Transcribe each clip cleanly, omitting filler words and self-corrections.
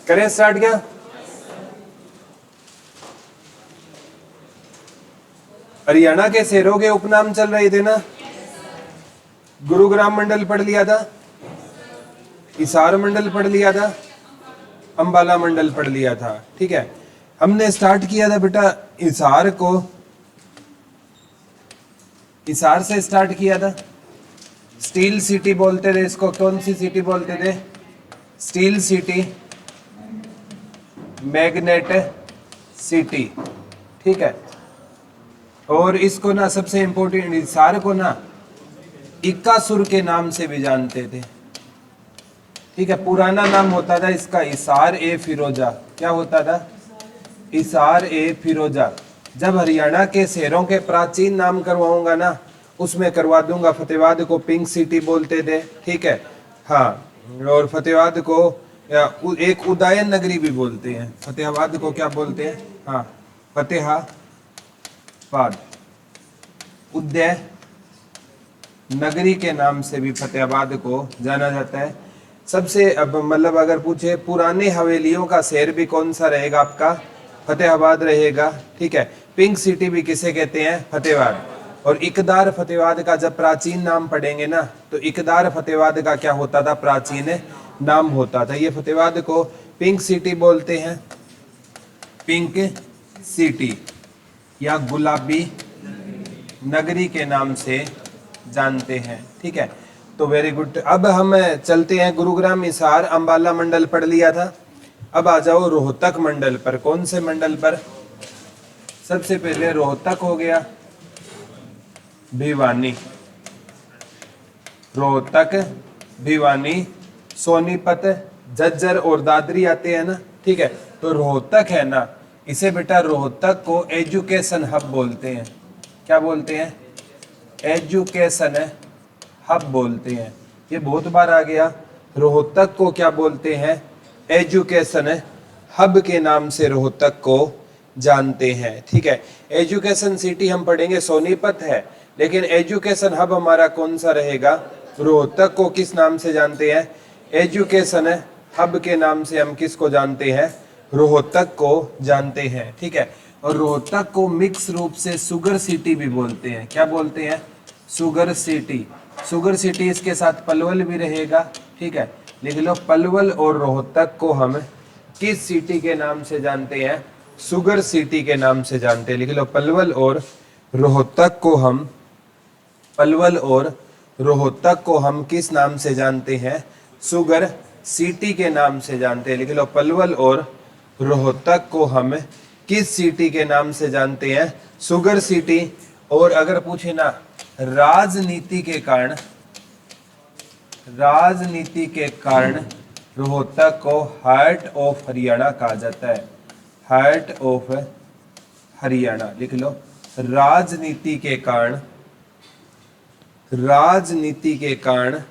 करें स्टार्ट क्या? हरियाणा के शेरों के उपनाम चल रहे थे ना। गुरुग्राम मंडल पढ़ लिया था, हिसार मंडल पढ़ लिया था, अंबाला मंडल पढ़ लिया था। ठीक है, हमने स्टार्ट किया था बेटा हिसार को, हिसार से स्टार्ट किया था। स्टील सिटी बोलते थे इसको। कौन सी सिटी बोलते थे? Steel city, magnet city. ठीक है, और इसको ना सबसे इंपॉर्टेंट हिसार को ना इक्कासुर के नाम से भी जानते थे। ठीक है, पुराना नाम होता था इसका हिसार ए फिरोजा। क्या होता था? हिसार ए फिरोजा। जब हरियाणा के शहरों के प्राचीन नाम करवाऊंगा ना, उसमें करवा दूंगा फतेहाबाद को पिंक सिटी बोलते थे। ठीक है, हाँ, और फतेहाबाद को एक उदयन नगरी भी बोलते हैं। फतेहाबाद को क्या बोलते हैं? हाँ, फतेहाबाद उदय नगरी के नाम से भी फतेहाबाद को जाना जाता है। सबसे अब मतलब अगर पूछे पुराने हवेलियों का शहर भी कौन सा रहेगा आपका? फतेहाबाद रहेगा। ठीक है, पिंक सिटी भी किसे कहते हैं? फतेहाबाद। और इकदार फतेहाबाद का जब प्राचीन नाम पढ़ेंगे ना, तो इकदार फतेहाबाद का क्या होता था? प्राचीन नाम होता था। ये फतेहाबाद को पिंक सिटी बोलते हैं, पिंक सिटी या गुलाबी नगरी के नाम से जानते हैं। ठीक है, तो वेरी गुड। अब हम चलते हैं गुरुग्राम, हिसार, अंबाला मंडल पढ़ लिया था। अब आ जाओ रोहतक मंडल पर। कौन से मंडल पर? सबसे पहले रोहतक हो गया, भिवानी, रोहतक, भिवानी, सोनीपत, झज्जर और दादरी आते हैं ना। ठीक है, तो रोहतक है ना, इसे बेटा रोहतक को एजुकेशन हब बोलते हैं। क्या बोलते हैं? एजुकेशन हब बोलते हैं। ये बहुत बार आ गया। रोहतक को क्या बोलते हैं? एजुकेशन हब के नाम से रोहतक को जानते हैं। ठीक है, एजुकेशन सिटी हम पढ़ेंगे सोनीपत है, लेकिन एजुकेशन हब हमारा कौन सा रहेगा? रोहतक को किस नाम से जानते हैं? एजुकेशन हब के नाम से हम किसको जानते हैं? रोहतक को जानते हैं। ठीक है, और रोहतक को मिक्स रूप से शुगर सिटी भी बोलते हैं। क्या बोलते हैं? Sugar city. शुगर सिटी, इसके साथ पलवल भी रहेगा। ठीक है, लिख लो पलवल और रोहतक को हम किस सिटी के नाम से जानते हैं? शुगर सिटी के नाम से जानते हैं। लिख लो पलवल और रोहतक को हम, पलवल और रोहतक को हम किस नाम से जानते हैं? शुगर सिटी के नाम से जानते हैं। लिख लो पलवल और रोहतक को हम किस सिटी के नाम से जानते हैं? Sugar city. और अगर पूछे ना राजनीति के कारण, राजनीति के कारण रोहतक को हार्ट ऑफ हरियाणा कहा जाता है। Heart of Haryana. लिख लो राजनीति के कारण, राजनीति के कारण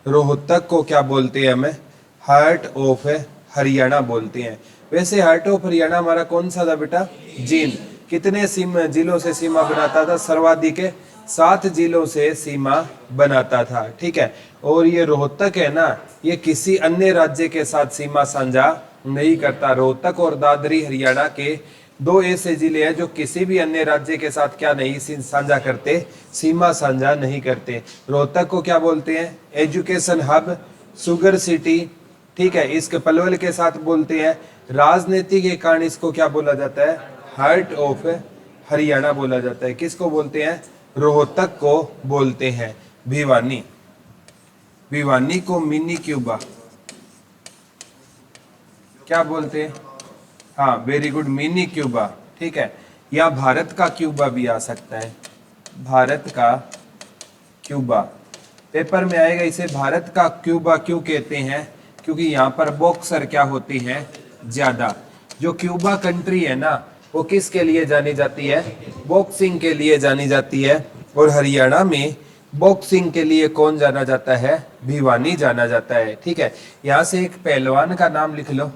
रोहतक को क्या बोलते हैं? हमें हार्ट ऑफ हरियाणा बोलते हैं। वैसे हार्ट ऑफ हरियाणा हमारा कौन सा था बेटा? जींद। कितने जिलों से सीमा बनाता था? सर्वाधिक 7 जिलों से सीमा बनाता था। ठीक है, और ये रोहतक है ना, ये किसी अन्य राज्य के साथ सीमा साझा नहीं करता। रोहतक और दादरी हरियाणा के 2 ऐसे जिले हैं जो किसी भी अन्य राज्य के साथ क्या नहीं साझा करते? सीमा साझा नहीं करते। रोहतक को क्या बोलते हैं? Education hub, sugar city. ठीक है, इसके पलवल के साथ बोलते हैं। राजनीति के कारण इसको क्या बोला जाता है? हार्ट ऑफ हरियाणा बोला जाता है। किसको बोलते हैं? रोहतक को बोलते हैं। भिवानी, भिवानी को मिनी क्यूबा क्या बोलते हैं? हाँ, वेरी गुड, मिनी क्यूबा। ठीक है, या भारत का क्यूबा भी आ सकता है। भारत का क्यूबा पेपर में आएगा। इसे भारत का क्यूबा क्यों कहते हैं? क्योंकि यहाँ पर बॉक्सर क्या होती है? ज्यादा। जो क्यूबा कंट्री है ना, वो किसके लिए जानी जाती है? बॉक्सिंग के लिए जानी जाती है। और हरियाणा में बॉक्सिंग के लिए कौन जाना जाता है? भिवानी जाना जाता है। ठीक है, यहाँ से एक पहलवान का नाम लिख लो,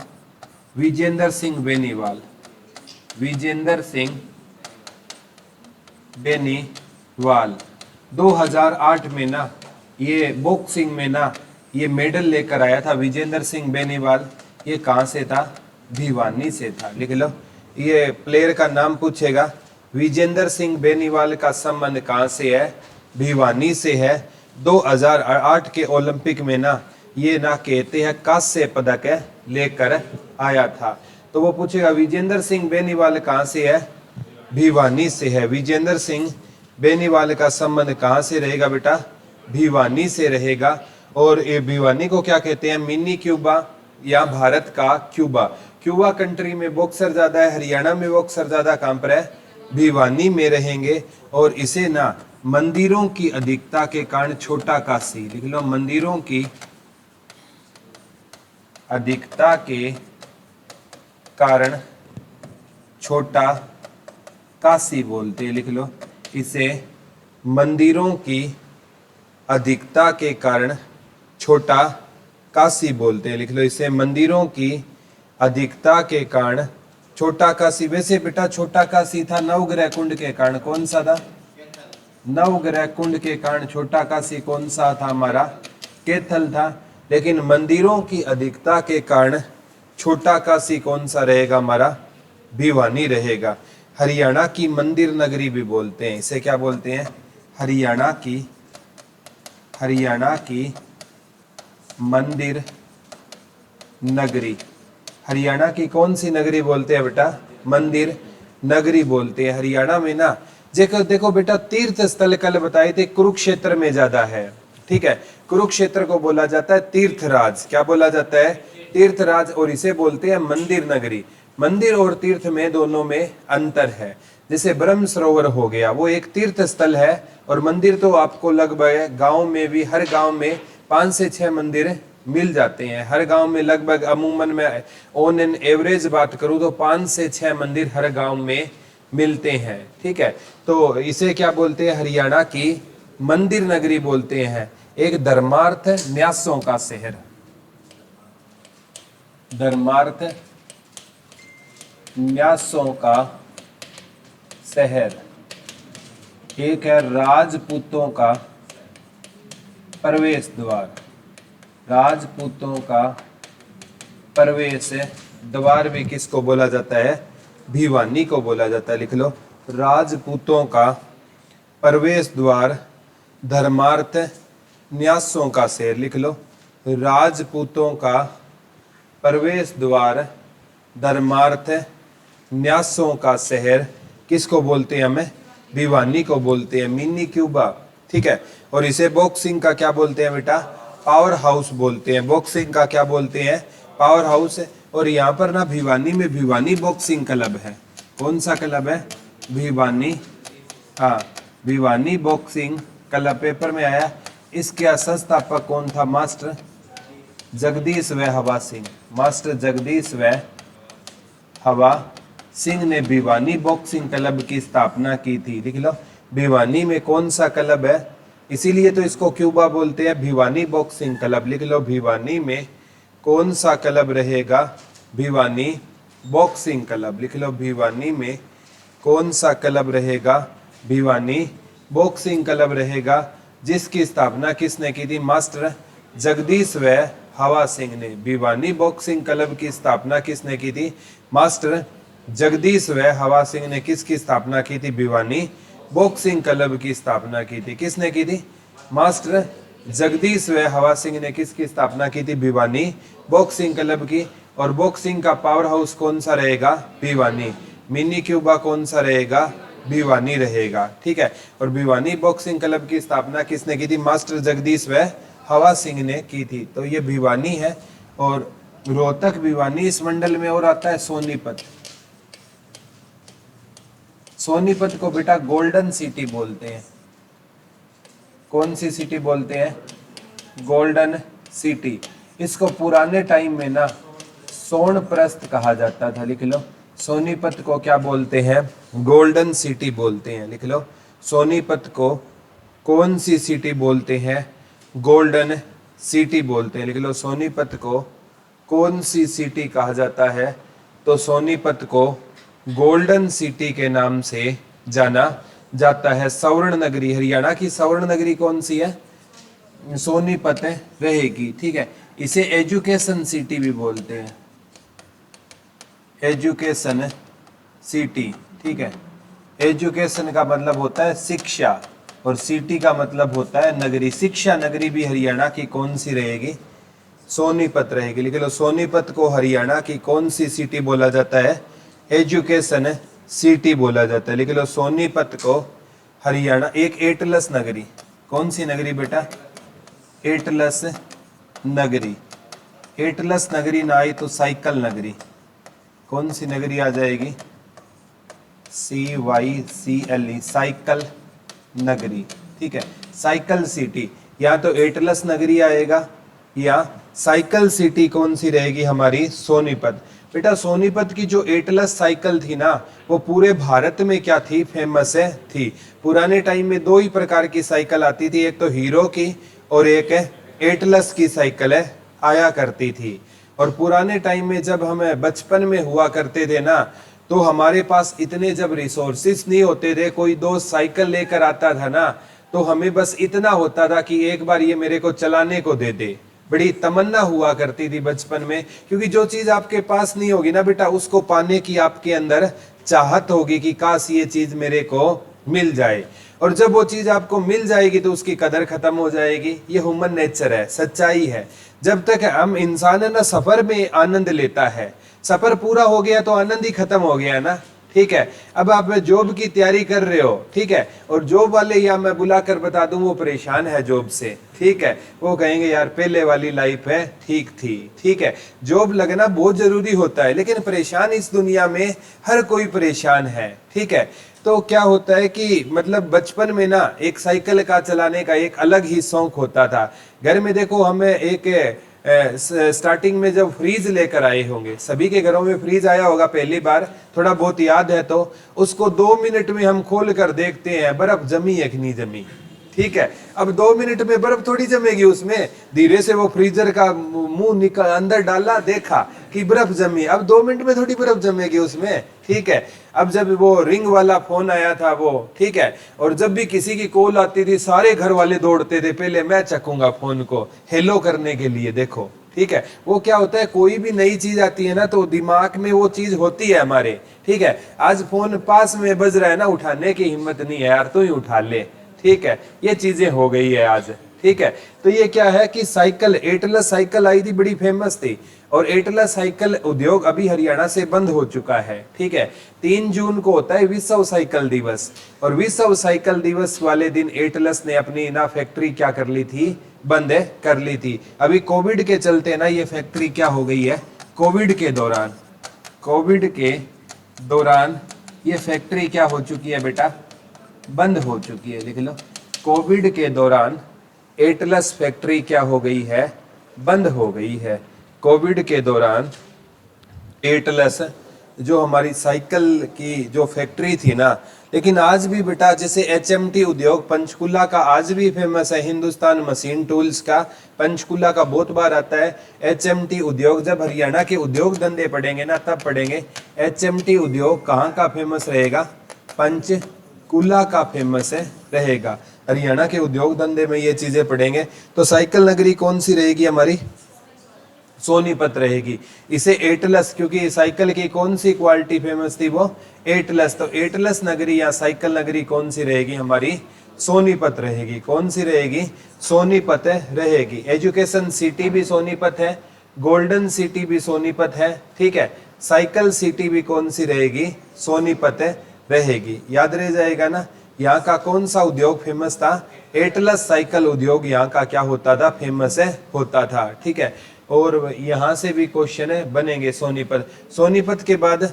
विजेंद्र सिंह बेनीवाल। विजेंद्र सिंह बेनीवाल 2008 में ना ये बॉक्सिंग में ना ये मेडल लेकर आया था विजेंद्र सिंह बेनीवाल। ये कहाँ से था? भिवानी से था। लिख लो। ये प्लेयर का नाम पूछेगा। विजेंद्र सिंह बेनीवाल का संबंध कहाँ से है? भिवानी से है। 2008 के ओलंपिक में ना ये ना कहते हैं कांस्य पदक है लेकर आया था। तो वो पूछेगा विजेंद्र सिंह बेनीवाल कहाँ से है? भिवानी से है। विजेंद्र सिंह बेनीवाल का संबंध कहाँ से रहेगा बेटा? भिवानी से रहेगा। और ये भिवानी को क्या कहते हैं? मिनी क्यूबा या भारत का क्यूबा। क्यूबा कंट्री में बॉक्सर ज्यादा है, हरियाणा में बॉक्सर ज्यादा कहां पर है? भिवानी में रहेंगे। और इसे ना मंदिरों की अधिकता के कारण छोटा काशी, लिख लो, मंदिरों की अधिकता के कारण छोटा काशी बोलते हैं। लिख लो, इसे मंदिरों की अधिकता के कारण छोटा काशी बोलते हैं। लिख लो, इसे मंदिरों की अधिकता के कारण छोटा काशी। वैसे बेटा छोटा काशी था नवग्रह कुंड के कारण। कौन सा था? नवग्रह कुंड के कारण छोटा काशी कौन सा था? हमारा कैथल था। लेकिन मंदिरों की अधिकता के कारण छोटा काशी कौन सा रहेगा? हमारा भिवानी रहेगा। हरियाणा की मंदिर नगरी भी बोलते हैं। इसे क्या बोलते हैं? हरियाणा की मंदिर नगरी। हरियाणा की कौन सी नगरी बोलते हैं बेटा? मंदिर नगरी बोलते हैं। हरियाणा में ना देखो बेटा तीर्थ स्थल कल बताए थे कुरुक्षेत्र में ज्यादा है। ठीक है, कुरुक्षेत्र को बोला जाता है तीर्थराज। क्या बोला जाता है? तीर्थराज। और इसे बोलते हैं मंदिर नगरी। मंदिर और तीर्थ में दोनों में अंतर है। जैसे ब्रह्म सरोवर हो गया, वो एक तीर्थ स्थल है। और मंदिर तो आपको लगभग गांव में भी, हर गांव में 5 से 6 मंदिर मिल जाते हैं। हर गांव में लगभग अमूमन में ऑन एन एवरेज बात करूं तो 5 से 6 मंदिर हर गांव में मिलते हैं। ठीक है, तो इसे क्या बोलते हैं? हरियाणा की मंदिर नगरी बोलते हैं। एक धर्मार्थ न्यासों का शहर, धर्मार्थ न्यासों का शहर। एक है राजपूतों का प्रवेश द्वार, राजपूतों का प्रवेश द्वार भी किसको बोला जाता है? भिवानी को बोला जाता है। लिख लो, राजपूतों का प्रवेश द्वार धर्मार्थ न्यासों का शहर। लिख लो, राजपूतों का प्रवेश द्वार धर्मार्थ न्यासों का शहर किसको बोलते हैं? हमें भिवानी को बोलते हैं। Mini Cuba. ठीक है, और इसे बॉक्सिंग का क्या बोलते हैं बेटा? पावर हाउस बोलते हैं। बॉक्सिंग का क्या बोलते हैं? Power house. और यहाँ पर ना भिवानी में भिवानी बॉक्सिंग क्लब है। कौन सा क्लब है? भिवानी, हाँ, भिवानी बॉक्सिंग क्लब पेपर में आया। इसके संस्थापक कौन था? मास्टर जगदीश व हवा सिंह। मास्टर जगदीश व हवा सिंह ने भिवानी बॉक्सिंग क्लब की स्थापना की थी। लिख लो, भिवानी में कौन सा क्लब है? इसीलिए तो इसको क्यूबा बोलते हैं, भिवानी बॉक्सिंग क्लब। लिख लो, भिवानी में कौन सा क्लब रहेगा? Bhiwani boxing club. लिख लो, भिवानी में कौन सा क्लब रहेगा? भिवानी बॉक्सिंग क्लब रहेगा। जिसकी स्थापना किसने की थी? मास्टर जगदीश व हवा सिंह ने। भिवानी बॉक्सिंग क्लब की स्थापना किसने की थी? मास्टर जगदीश व हवा सिंह ने किसकी स्थापना की थी? भिवानी बॉक्सिंग क्लब की स्थापना की थी। किसने की थी? मास्टर जगदीश व हवा सिंह ने किसकी स्थापना की थी? भिवानी बॉक्सिंग क्लब की। और बॉक्सिंग का पावर हाउस कौन सा रहेगा? भिवानी। मिनी क्यूबा कौन सा रहेगा? भिवानी रहेगा। ठीक है, और भिवानी बॉक्सिंग क्लब की स्थापना किसने की थी? मास्टर जगदीश व हवा सिंह ने की थी। तो ये भिवानी है। और रोहतक भिवानी इस मंडल में और आता है सोनीपत। सोनीपत को बेटा गोल्डन सिटी बोलते हैं। कौन सी सिटी बोलते हैं? Golden city. इसको पुराने टाइम में ना सोनप्रस्थ कहा जाता था। लिख लो, सोनीपत को क्या बोलते हैं? गोल्डन सिटी बोलते हैं। लिख लो, सोनीपत को कौन सी सिटी बोलते हैं? गोल्डन सिटी बोलते हैं। लिख लो, सोनीपत को कौन सी सिटी कहा जाता है? तो सोनीपत को गोल्डन सिटी के नाम से जाना जाता है। स्वर्ण नगरी, हरियाणा की स्वर्ण नगरी कौन सी है? सोनीपत रहेगी। ठीक है, इसे एजुकेशन सिटी भी बोलते हैं। एजुकेशन सिटी, ठीक है। एजुकेशन का मतलब होता है शिक्षा और सिटी का मतलब होता है नगरी। शिक्षा नगरी भी हरियाणा की कौन सी रहेगी? सोनीपत रहेगी। लिख लो, सोनीपत को हरियाणा की कौन सी सिटी बोला जाता है? एजुकेशन सिटी बोला जाता है। लिख लो, सोनीपत को हरियाणा एक एटलस नगरी। कौन सी नगरी बेटा? एटलस नगरी। एटलस नगरी ना आई तो साइकिल नगरी। कौन सी नगरी आ जाएगी? CYCLE, साइकिल नगरी, ठीक है। साइकिल सिटी, या तो एटलस नगरी आएगा या साइकिल सिटी कौन सी रहेगी हमारी? सोनीपत। बेटा सोनीपत की जो एटलस साइकिल थी ना, वो पूरे भारत में क्या थी? फेमस है थी। पुराने टाइम में दो ही प्रकार की साइकिल आती थी, एक तो हीरो की और एक एटलस की साइकिल है आया करती थी। और पुराने टाइम में जब हमें बचपन में हुआ करते थे ना, तो हमारे पास इतने जब रिसोर्सिस नहीं होते थे, कोई दोस्त साइकिल लेकर आता था ना, तो हमें बस इतना होता था कि एक बार ये मेरे को चलाने को दे दे। बड़ी तमन्ना हुआ करती थी बचपन में, क्योंकि जो चीज आपके पास नहीं होगी ना बेटा, उसको पाने की आपके अंदर चाहत होगी कि काश ये चीज मेरे को मिल जाए। और जब वो चीज आपको मिल जाएगी तो उसकी कदर खत्म हो जाएगी। ये ह्यूमन नेचर है, सच्चाई है। जब तक हम इंसान है ना सफर में आनंद लेता है, सफर पूरा हो गया तो आनंद ही खत्म हो गया ना, ठीक है। अब आप जॉब की तैयारी कर रहे हो, ठीक है, और जॉब वाले या मैं बुलाकर बता दूं वो परेशान है जॉब से, ठीक है, वो कहेंगे यार पहले वाली लाइफ है ठीक थी, ठीक है। जॉब लगना बहुत जरूरी होता है, लेकिन परेशान इस दुनिया में हर कोई परेशान है, ठीक है। तो क्या होता है कि मतलब बचपन में ना एक साइकिल का चलाने का एक अलग ही शौक होता था। घर में देखो, हमें एक स्टार्टिंग में जब फ्रीज लेकर आए होंगे, सभी के घरों में फ्रीज आया होगा पहली बार, थोड़ा बहुत याद है, तो उसको 2 मिनट में हम खोल कर देखते हैं बर्फ जमी है कि नहीं जमी, ठीक है। अब 2 मिनट में बर्फ थोड़ी जमेगी उसमें, धीरे से वो फ्रीजर का मुंह निकल अंदर डाला, देखा कि बर्फ जमी। अब 2 मिनट में थोड़ी बर्फ जमेगी उसमें, ठीक है। अब जब वो रिंग वाला फोन आया था वो, ठीक है, और जब भी किसी की कॉल आती थी सारे घर वाले दौड़ते थे, पहले मैं चकूंगा फोन को हेलो करने के लिए, देखो, ठीक है। वो क्या होता है, कोई भी नई चीज आती है ना तो दिमाग में वो चीज होती है हमारे, ठीक है। आज फोन पास में बज रहा है ना, उठाने की हिम्मत नहीं है यार, तू ही उठा ले, ठीक है। ये चीजें हो गई है आज, ठीक है। तो ये क्या है कि साइकिल, एटलस साइकिल आई थी, बड़ी फेमस थी, और एटलस साइकिल उद्योग अभी हरियाणा से बंद हो चुका है, ठीक है। 3 जून को होता है विश्व साइकिल दिवस, और विश्व साइकिल दिवस वाले दिन एटलस ने अपनी ना फैक्ट्री क्या कर ली थी? बंद कर ली थी। अभी कोविड के चलते ना ये फैक्ट्री क्या हो गई है? कोविड के दौरान ये फैक्ट्री क्या हो चुकी है बेटा? बंद हो चुकी है। लिख लो, कोविड के दौरान एटलस फैक्ट्री क्या हो गई है? बंद हो गई है। कोविड के दौरान एटलस जो हमारी साइकिल की जो फैक्ट्री थी ना, लेकिन आज भी बेटा जैसे HMT उद्योग पंचकुला का आज भी फेमस है, हिंदुस्तान मशीन टूल्स का पंचकुला का बहुत बार आता है। HMT उद्योग, जब हरियाणा के उद्योग धंधे पढ़ेंगे ना तब पढ़ेंगे HMT उद्योग कहाँ का फेमस रहेगा? पंचकुला का फेमस है रहेगा। हरियाणा के उद्योग धंधे में ये चीजें पढ़ेंगे। तो साइकिल नगरी कौन सी रहेगी हमारी? सोनीपत रहेगी। इसे एटलस, क्योंकि साइकिल की कौन सी क्वालिटी फेमस थी? वो एटलस। तो एटलस नगरी या साइकिल नगरी कौन सी रहेगी हमारी? सोनीपत रहेगी। कौन सी रहेगी? सोनीपत रहेगी। एजुकेशन सिटी भी सोनीपत है, गोल्डन सिटी भी सोनीपत है, ठीक है। साइकिल सिटी भी कौन सी रहेगी? सोनीपत रहेगी। याद रह जाएगा ना। यहाँ का कौन सा उद्योग फेमस था? एटलस साइकिल उद्योग यहाँ का क्या होता था? फेमस होता था, ठीक है। और यहां से भी क्वेश्चन है बनेंगे सोनीपत। सोनीपत के बाद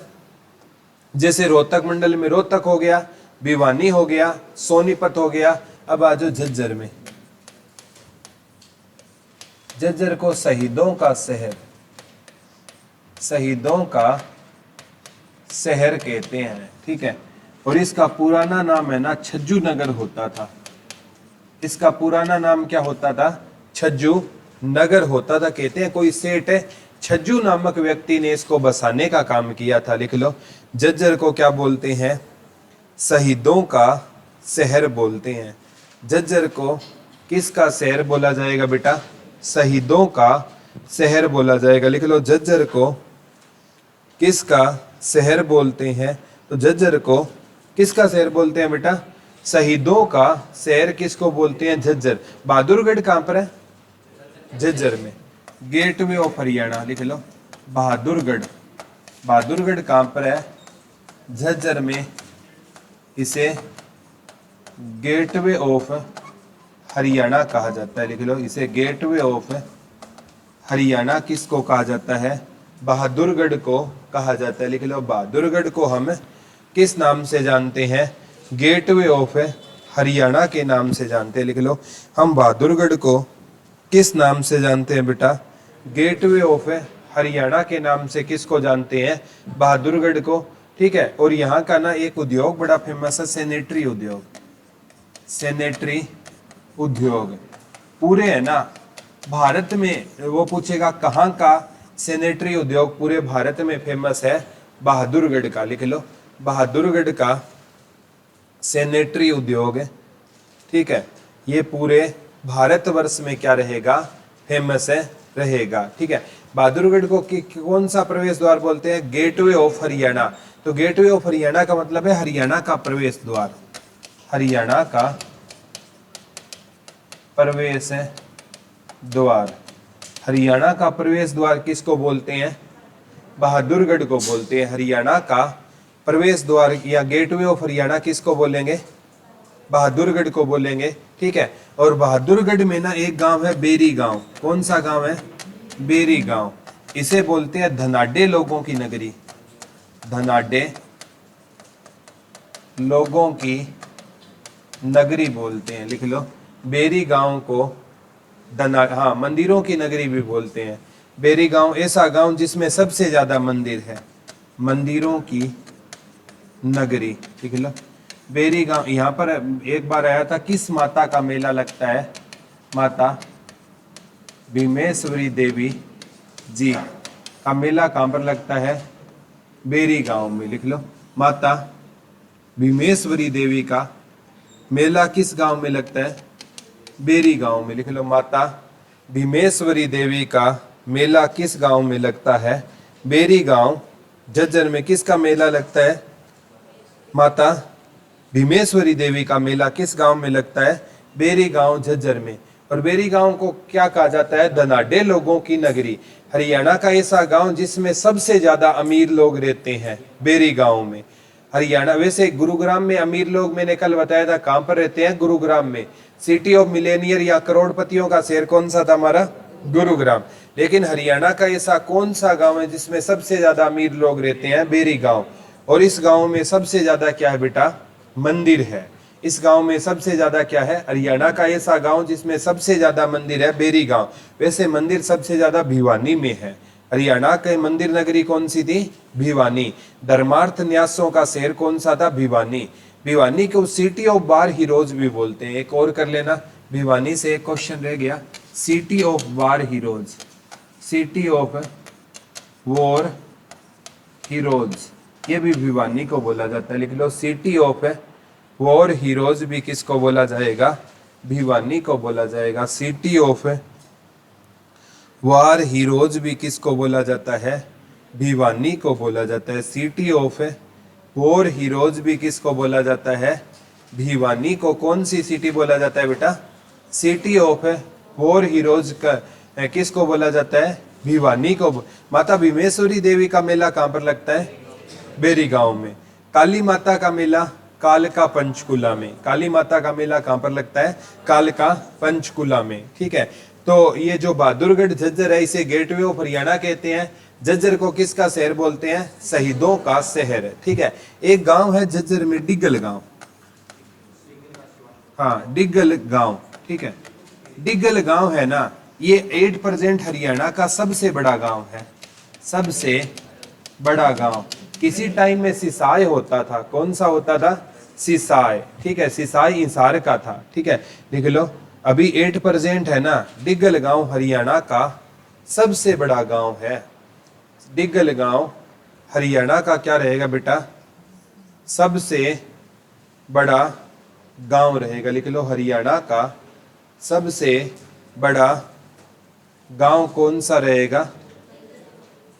जैसे रोहतक मंडल में रोहतक हो गया, भिवानी हो गया, सोनीपत हो गया। अब आ जाओ झज्जर में। झज्जर को शहीदों का शहर, शहीदों का शहर कहते हैं, ठीक है। और इसका पुराना नाम है ना छज्जू नगर होता था। इसका पुराना नाम क्या होता था? छज्जू नगर होता था। कहते हैं कोई सेठ है छज्जू नामक व्यक्ति ने इसको बसाने का काम किया था। लिख लो, झज्जर को क्या बोलते हैं? शहीदों का शहर बोलते हैं। झज्जर को किसका शहर बोला जाएगा बेटा? शहीदों का शहर बोला जाएगा। लिख लो, झज्जर को किसका शहर बोलते हैं? तो झज्जर को किसका शहर बोलते हैं बेटा? शहीदों का शहर किसको बोलते हैं? झज्जर। बहादुरगढ़ कहां पर है? झज्जर में। गेटवे ऑफ हरियाणा लिख लो, बहादुरगढ़। बहादुरगढ़ कहां पर है? झज्जर में। इसे गेटवे ऑफ हरियाणा कहा जाता है, लिख लो, इसे गेटवे ऑफ हरियाणा किसको कहा जाता है? बहादुरगढ़ को कहा जाता है, लिख लो। बहादुरगढ़ को हम किस नाम से जानते हैं? गेटवे ऑफ हरियाणा के नाम से जानते हैं, लिख लो। हम बहादुरगढ़ को किस नाम से जानते हैं बेटा? गेटवे ऑफ हरियाणा के नाम से किसको जानते हैं? बहादुरगढ़ को, ठीक है। और यहाँ का ना एक उद्योग बड़ा फेमस है, सैनिटरी उद्योग। सैनिटरी उद्योग पूरे है ना भारत में, वो पूछेगा कहाँ का सैनिटरी उद्योग पूरे भारत में फेमस है? बहादुरगढ़ का, लिख लो। बहादुरगढ़ का सैनिटरी उद्योग, ठीक है, ये पूरे भारतवर्ष में क्या रहेगा? फेमस है, रहेगा, ठीक है। बहादुरगढ़ को कौन सा प्रवेश द्वार बोलते हैं? Gateway of Haryana. तो गेटवे ऑफ हरियाणा का मतलब है हरियाणा का प्रवेश द्वार। हरियाणा का प्रवेश द्वार। हरियाणा का प्रवेश द्वार किसको बोलते हैं? बहादुरगढ़ को बोलते हैं। हरियाणा का प्रवेश द्वार या गेटवे ऑफ हरियाणा किसको बोलेंगे? बहादुरगढ़ को बोलेंगे, ठीक है। और बहादुरगढ़ में ना एक गांव है बेरी गांव। कौन सा गांव है? बेरी गांव। इसे बोलते हैं धनाढ्य लोगों की नगरी। धनाढ्य लोगों की नगरी बोलते हैं, लिख लो। बेरी गांव को हाँ, मंदिरों की नगरी भी बोलते हैं। बेरी गांव ऐसा गांव जिसमें सबसे ज्यादा मंदिर है, मंदिरों की नगरी, लिख लो। बेरी गांव। यहाँ पर एक बार आया था, किस माता का मेला लगता है? माता भीमेश्वरी देवी जी का मेला कहाँ पर लगता है? बेरी गांव में, लिख लो। माता भीमेश्वरी देवी का मेला किस गांव में लगता है? बेरी गांव में, लिख लो। माता भीमेश्वरी देवी का मेला किस गांव में लगता है? बेरी गांव। झज्जर में किसका मेला लगता है? माता भीमेश्वरी देवी का मेला किस गांव में लगता है? बेरी गांव, झज्जर में। और बेरी गांव को क्या कहा जाता है? धनाढ्य लोगों की नगरी। हरियाणा का ऐसा गांव जिसमें सबसे ज्यादा अमीर लोग रहते हैं, बेरी गांव में। हरियाणा, वैसे गुरुग्राम में अमीर लोग मैंने कल बताया था कहां पर रहते हैं? गुरुग्राम में। सिटी ऑफ मिलेनियर या करोड़पतियों का शहर कौन सा था हमारा? गुरुग्राम। लेकिन हरियाणा का ऐसा कौन सा गांव है जिसमें सबसे ज्यादा अमीर लोग रहते हैं? बेरी गांव। और इस गांव में सबसे ज्यादा क्या है बेटा? मंदिर है। इस गांव में सबसे ज्यादा क्या है? हरियाणा का ऐसा गांव जिसमें सबसे ज्यादा मंदिर है, बेरी गांव। वैसे मंदिर सबसे ज्यादा भिवानी में है। हरियाणा के मंदिर नगरी कौन सी थी? भिवानी। धर्मार्थ न्यासों का शहर कौन सा था? भिवानी। भिवानी को सिटी ऑफ वार हीरोज भी बोलते हैं। एक और कर लेना, भिवानी से एक क्वेश्चन रह गया। City of war heroes, city of war heroes, ये भी भिवानी को बोला जाता है, लिख लो। सिटी ऑफ वॉर हीरोज भी किसको बोला जाएगा? भिवानी को बोला जाएगा। सिटी ऑफ वार हीरोज भी किसको बोला जाता है? भिवानी को बोला जाता है। सिटी ऑफ वॉर हीरोज भी किसको बोला जाता है? भिवानी को। कौन सी सिटी बोला जाता है बेटा? सिटी ऑफ वॉर हीरोज का किसको बोला जाता है? भिवानी को। माता भीमेश्वरी देवी का मेला कहाँ पर लगता है? बेरी गांव में। काली माता का मेला कालका पंचकुला में। काली माता का मेला कहाँ पर लगता है? कालका पंचकुला में, ठीक है। तो ये जो बहादुरगढ़ झज्जर है, इसे गेटवे ऑफ हरियाणा कहते हैं। झज्जर को किसका शहर बोलते हैं? शहीदों का शहर है, ठीक है। एक गांव है झज्जर में, डिग्गल गांव। हाँ, डिग्गल गांव, ठीक है। डिग्गल गांव है ना, ये 8% हरियाणा का सबसे बड़ा गांव है। सबसे बड़ा गांव। किसी टाइम में सिसाई होता था। कौन सा होता था? सिसाई, ठीक है। सिसाई इंसार का था, ठीक है। लिख लो। अभी 8% है ना। डिग्गल गांव हरियाणा का सबसे बड़ा गांव है। डिग्गल गांव हरियाणा का क्या रहेगा बेटा? सबसे बड़ा गांव रहेगा, लिख लो। हरियाणा का सबसे बड़ा गांव कौन सा रहेगा?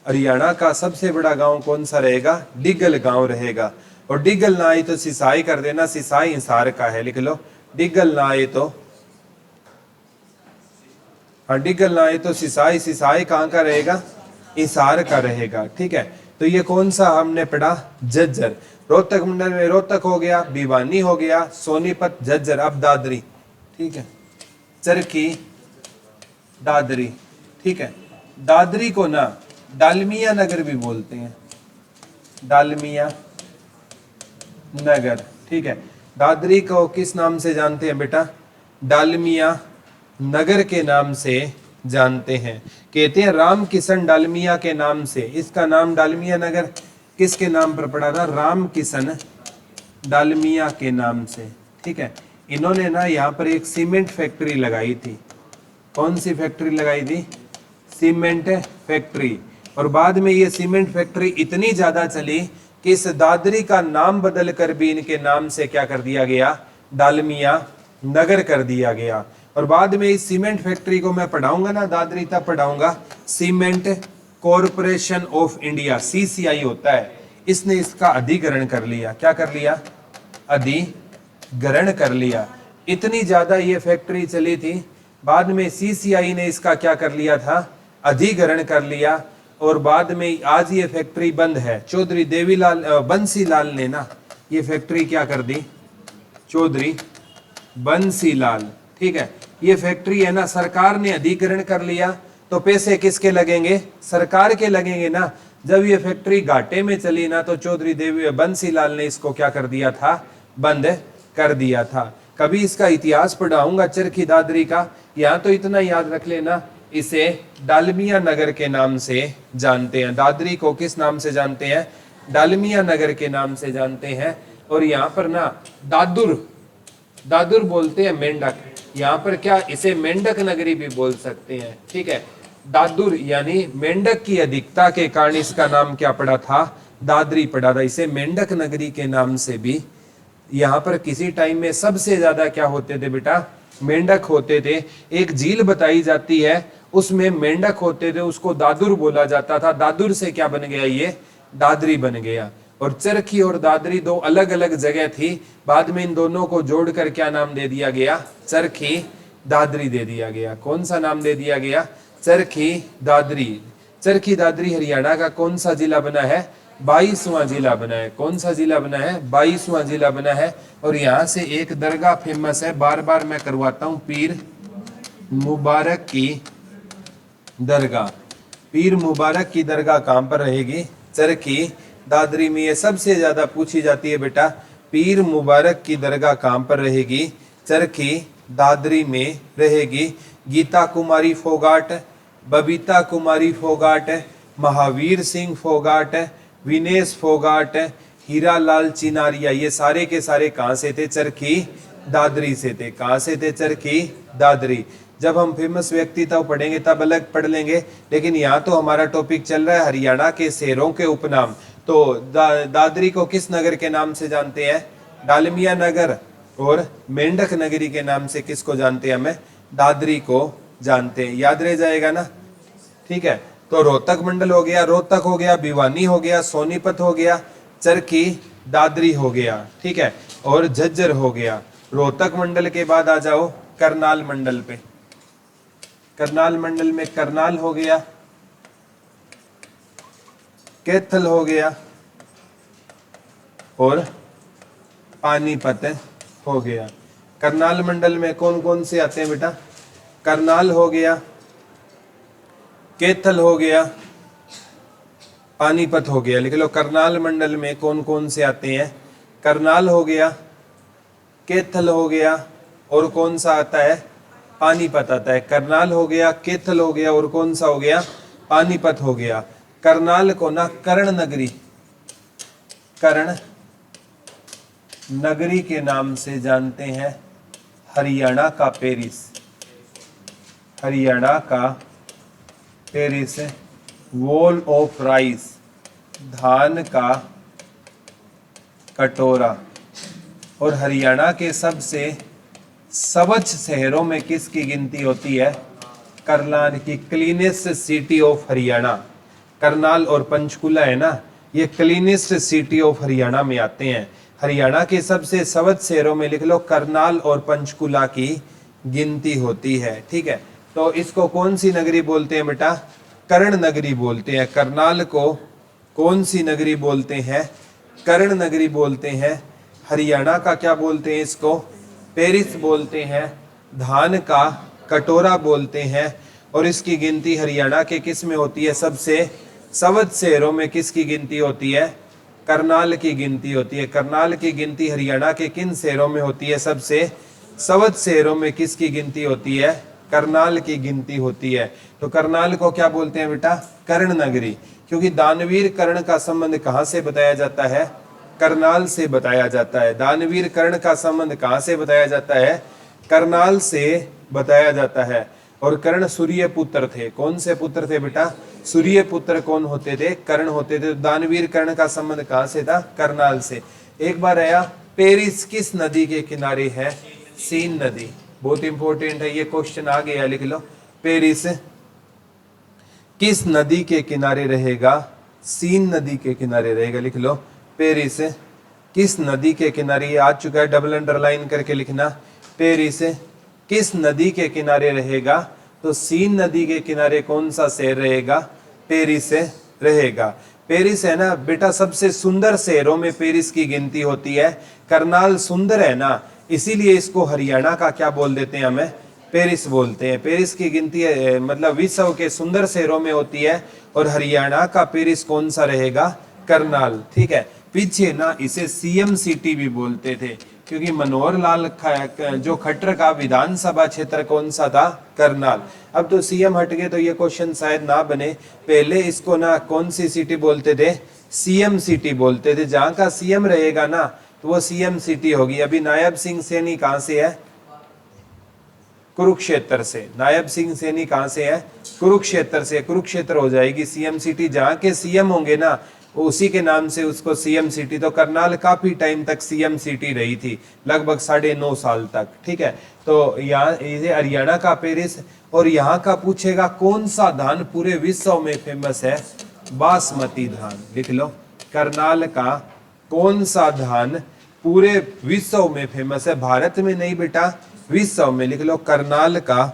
हरियाणा का सबसे बड़ा गांव कौन सा रहेगा? डिगल गांव रहेगा। और डिगल ना आए तो सिसाई कर देना, सिसाई हिसार का है, लिख लो। डिगल ना आए तो, हाँ डिगल ना आए तो सिसाई, सिसाई कहाँ का रहेगा? हिसार का रहेगा। ठीक है, तो ये कौन सा हमने पढ़ा? झज्जर। रोहतक मंडल में रोहतक हो गया, भिवानी हो गया, सोनीपत, झज्जर। अब दादरी, ठीक है, चरखी, दादरी। ठीक है, दादरी को ना डालमिया नगर भी बोलते हैं, डालमिया नगर। ठीक है, दादरी को किस नाम से जानते हैं बेटा? डालमिया नगर के नाम से जानते हैं। कहते हैं राम किशन डालमिया के नाम से, इसका नाम डालमिया नगर किसके नाम पर पड़ा था? राम किशन डालमिया के नाम से। ठीक है, इन्होंने ना यहाँ पर एक सीमेंट फैक्ट्री लगाई थी। कौन सी फैक्ट्री लगाई थी? Cement factory. और बाद में ये सीमेंट फैक्ट्री इतनी ज्यादा चली कि इस दादरी का नाम बदल कर भी इनके नाम से क्या कर दिया गया? डालमिया नगर कर दिया गया। और बाद में इस सीमेंट फैक्ट्री को मैं पढ़ाऊंगा ना दादरी, तब पढ़ाऊंगा cement corporation of India, CCI होता है। इसने इसका अधिग्रहण कर लिया। क्या कर लिया? अधिग्रहण कर लिया। इतनी ज्यादा ये फैक्ट्री चली थी, बाद में सीसीआई ने इसका क्या कर लिया था? अधिग्रहण कर लिया। और बाद में आज ये फैक्ट्री बंद है। चौधरी देवीलाल बंसीलाल ने ना ये फैक्ट्री क्या कर दी? चौधरी बंसीलाल। ठीक है, ये फैक्ट्री है ना, सरकार ने अधिग्रहण कर लिया तो पैसे किसके लगेंगे? सरकार के लगेंगे ना। जब ये फैक्ट्री घाटे में चली ना, तो चौधरी देवी बंसीलाल ने इसको क्या कर दिया था? बंद कर दिया था। कभी इसका इतिहास पढ़ाऊंगा चरखी दादरी का। यहाँ तो इतना याद रख लेना, इसे डालमिया नगर के नाम से जानते हैं। दादरी को किस नाम से जानते हैं? डालमिया नगर के नाम से जानते हैं। और यहाँ पर ना दादुर, दादुर बोलते हैं मेंढक। यहाँ पर क्या इसे मेंढक नगरी भी बोल सकते हैं। ठीक है, दादुर यानी मेंढक की अधिकता के कारण इसका नाम क्या पड़ा था? दादरी पड़ा था। इसे मेंढक नगरी के नाम से भी, यहाँ पर किसी टाइम में सबसे ज्यादा क्या होते थे बेटा? मेंढक होते थे। एक झील बताई जाती है, उसमें मेंढक होते थे, उसको दादुर बोला जाता था। दादुर से क्या बन गया? ये दादरी बन गया। और चरखी और दादरी दो अलग अलग जगह थी, बाद में इन दोनों को जोड़कर क्या नाम दे दिया गया? चरखी दादरी दे दिया गया। कौन सा नाम दे दिया गया? चरखी दादरी। चरखी दादरी हरियाणा का कौन सा जिला बना है? 22वां जिला बना है। कौन सा जिला बना है? 22वां जिला बना है। और यहाँ से एक दरगाह फेमस है, बार बार मैं करवाता हूँ, पीर मुबारक की दरगाह। पीर मुबारक की दरगाह कहाँ पर रहेगी? चरखी दादरी में। ये सबसे ज्यादा पूछी जाती है बेटा, पीर मुबारक की दरगाह कहाँ पर रहेगी? चरखी दादरी में रहेगी। गीता कुमारी फोगाट, बबीता कुमारी फोगाट, महावीर सिंह फोगाट, विनेश फोगाट, हीरालाल चिनारिया, ये सारे के सारे कहाँ से थे? चरखी दादरी से थे। कहाँ से थे? चरखी दादरी। जब हम फेमस व्यक्तित्व पढ़ेंगे तब अलग पढ़ लेंगे, लेकिन यहाँ तो हमारा टॉपिक चल रहा है हरियाणा के शहरों के उपनाम। तो दादरी को किस नगर के नाम से जानते हैं? डालमिया नगर। और मेंढक नगरी के नाम से किसको जानते हैं? हमें दादरी को जानते हैं। याद रह जाएगा ना? ठीक है, तो रोहतक मंडल हो गया, रोहतक हो गया, भिवानी हो गया, सोनीपत हो गया, चरखी दादरी हो गया। ठीक है, और झज्जर हो गया। रोहतक मंडल के बाद आ जाओ करनाल मंडल पे। करनाल मंडल में करनाल हो गया, कैथल हो गया और पानीपत हो गया। करनाल मंडल में कौन कौन से आते हैं बेटा? करनाल हो गया, कैथल हो गया, पानीपत हो गया। लिख लो करनाल मंडल में कौन कौन से आते हैं? करनाल हो गया, कैथल हो गया और कौन सा आता है? पानीपत आता है। करनाल हो गया, कैथल हो गया और कौन सा हो गया? पानीपत हो गया। करनाल को ना कर्ण नगरी, कर्ण नगरी के नाम से जानते हैं। हरियाणा का पेरिस, हरियाणा का पेरिस। वॉल ऑफ राइस, धान का कटोरा। और हरियाणा के सबसे स्वच्छ शहरों में किसकी गिनती होती है? करनाल की। Cleanest city of Haryana, Karnal और पंचकुला है ना, ये क्लीनेस्ट सिटी ऑफ हरियाणा में आते हैं। हरियाणा के सबसे सवच्छ शहरों में लिख लो करनाल और पंचकुला की गिनती होती है। ठीक है, तो इसको कौन सी नगरी बोलते हैं बेटा? कर्ण नगरी बोलते हैं। करनाल को कौन सी नगरी बोलते हैं? कर्ण नगरी बोलते हैं। हरियाणा का क्या बोलते हैं? इसको पेरिस बोलते हैं। धान का कटोरा बोलते हैं। और इसकी गिनती हरियाणा के किस में होती है? सबसे सवच्छ शहरों में किसकी गिनती होती है? करनाल की गिनती होती है। करनाल की गिनती हरियाणा के किन शहरों में होती है? सबसे सवच्छ शहरों में किसकी गिनती होती है? करनाल की गिनती होती है। तो करनाल को क्या बोलते हैं बेटा? कर्ण नगरी। क्योंकि दानवीर कर्ण का संबंध कहां से बताया जाता है? करनाल से बताया जाता है। दानवीर कर्ण का संबंध कहां से बताया जाता है? करनाल से बताया जाता है। और कर्ण सूर्य पुत्र थे। कौन से पुत्र थे बेटा? सूर्य पुत्र कौन होते थे? कर्ण होते थे। दानवीर कर्ण का संबंध कहां से था? करनाल से। एक बार आया, पेरिस किस नदी के किनारे है? सीन नदी। बहुत इंपॉर्टेंट है ये क्वेश्चन, आ गया, लिख लो। पेरिस किस नदी के किनारे रहेगा? सीन नदी के किनारे रहेगा, लिख लो। पेरिस किस नदी के किनारे, ये आ चुका है, डबल अंडरलाइन करके लिखना। पेरिस किस नदी के किनारे रहेगा? तो सीन नदी के किनारे कौन सा शहर रहेगा? पेरिस रहेगा। पेरिस है ना बेटा, सबसे सुंदर शहरों में पेरिस की गिनती होती है। करनाल सुंदर है ना, इसीलिए इसको हरियाणा का क्या बोल देते हैं? हमें पेरिस बोलते हैं। पेरिस की गिनती मतलब विश्व के सुंदर शहरों में होती है। और हरियाणा का पेरिस कौन सा रहेगा? करनाल। ठीक है, पीछे ना इसे सीएम सिटी भी बोलते थे, क्योंकि मनोहर लाल जो खट्टर का विधानसभा क्षेत्र कौन सा था? करनाल। अब तो सीएम हट गए तो ये क्वेश्चन शायद ना बने। पहले इसको ना कौन सी सिटी बोलते थे? सीएम सिटी बोलते थे। जहां का सीएम रहेगा ना तो वो सीएम सिटी होगी। अभी नायब सिंह सैनी कहां से है? कुरुक्षेत्र से। नायब सिंह सैनी कहां से है? कुरुक्षेत्र से। कुरुक्षेत्र हो जाएगी सीएम सिटी। जहां के सीएम होंगे ना उसी के नाम से उसको सीएम सिटी। तो करनाल काफी टाइम तक सीएम सिटी रही थी, लगभग 9.5 साल तक। ठीक है, तो यहाँ ये हरियाणा का पेरिस। और यहाँ का पूछेगा कौन सा धान पूरे विश्व में फेमस है? बासमती धान, लिख लो। करनाल का कौन सा धान पूरे विश्व में फेमस है? भारत में नहीं बेटा, विश्व में, लिख लो। करनाल का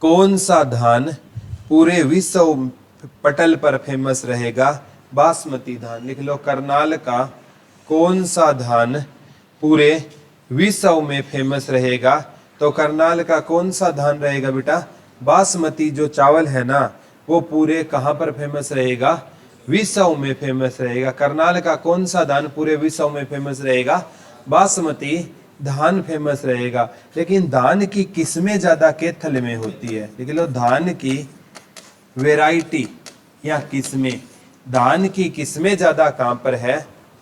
कौन सा धान पूरे विश्व पटल पर फेमस रहेगा? बासमती धान, लिख लो। करनाल का कौन सा धान पूरे विश्व में फेमस रहेगा? तो करनाल का कौन सा धान रहेगा बेटा? बासमती जो चावल है ना वो पूरे कहां पर फेमस रहेगा? विश्व में फेमस रहेगा। करनाल का कौन सा धान पूरे विश्व में फेमस रहेगा? बासमती धान फेमस रहेगा। लेकिन धान की किस्में ज्यादा कैथल में होती है, लिख लो। धान की वैरायटी या किस्में, धान की किस्में ज्यादा कहां पर है?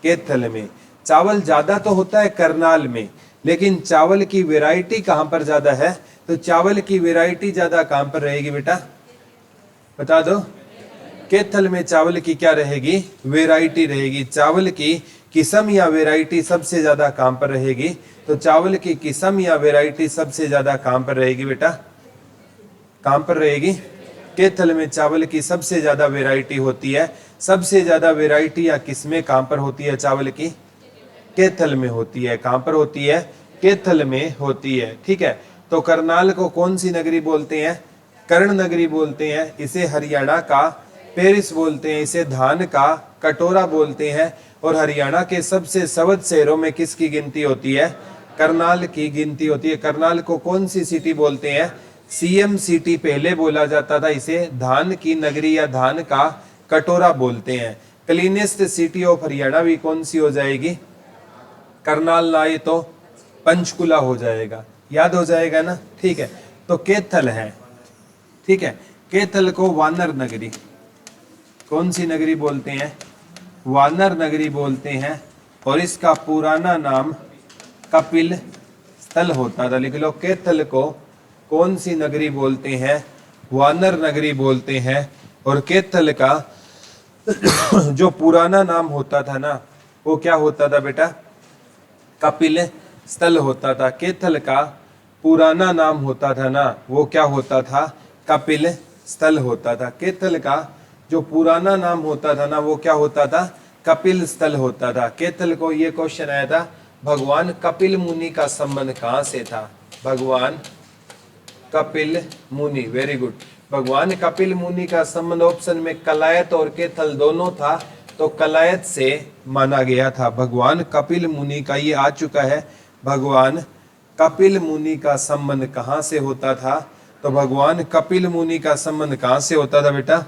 कैथल में। चावल ज्यादा तो होता है करनाल में, लेकिन चावल की वैरायटी कहां पर ज्यादा है? तो चावल की वैरायटी ज्यादा कहां पर रहेगी बेटा? बता दो। कैथल में चावल की क्या रहेगी? वैरायटी रहेगी। चावल की किस्म या वैरायटी सबसे ज्यादा कहां पर रहेगी? तो चावल की किस्म या वैरायटी सबसे ज्यादा कहां पर रहेगी बेटा? कहां पर रहेगी? कैथल में चावल की सबसे ज्यादा वैरायटी होती है। सबसे ज्यादा वैरायटी या किस्में कहां पर होती है चावल की? कैथल में होती है। कहां पर होती है? कैथल में होती है। ठीक है, तो करनाल को कौन सी नगरी बोलते हैं? कर्ण नगरी बोलते हैं। इसे हरियाणा का पेरिस बोलते हैं। इसे धान का कटोरा बोलते हैं। और हरियाणा के सबसे सवच्छ शहरों में किसकी गिनती होती है? करनाल की गिनती होती है। करनाल को कौन सी सिटी बोलते हैं? सीएम सिटी पहले बोला जाता था। इसे धान की नगरी या धान का कटोरा बोलते हैं। क्लीनेस्ट सिटी ऑफ हरियाणा भी कौन सी हो जाएगी? करनाल ना आए तो पंचकुला हो जाएगा। याद हो जाएगा ना? ठीक है, तो कैथल है। ठीक है, कैथल को वानर नगरी, कौन सी नगरी बोलते हैं? वानर नगरी बोलते हैं। और इसका पुराना नाम कपिल स्थल होता था, लिख लो। कैथल को कौन सी नगरी बोलते हैं? वानर नगरी बोलते हैं। और कैथल का जो पुराना नाम होता था ना वो क्या होता था बेटा? कपिल स्थल होता था। कैथल का पुराना नाम होता था ना वो क्या होता था? कपिल स्थल होता था। कैथल का जो पुराना नाम होता था ना वो क्या होता था, कपिल स्थल होता था। केतल को ये क्वेश्चन आया था, भगवान कपिल मुनि का संबंध कहां से था, भगवान कपिल मुनि, वेरी गुड। भगवान कपिल मुनि का संबंध ऑप्शन में कलायत और केथल दोनों था, तो कलायत से माना गया था। भगवान कपिल मुनि का ये आ चुका है, भगवान कपिल मुनि का संबंध कहां से होता था, तो भगवान कपिल मुनि का संबंध कहां से होता था बेटा,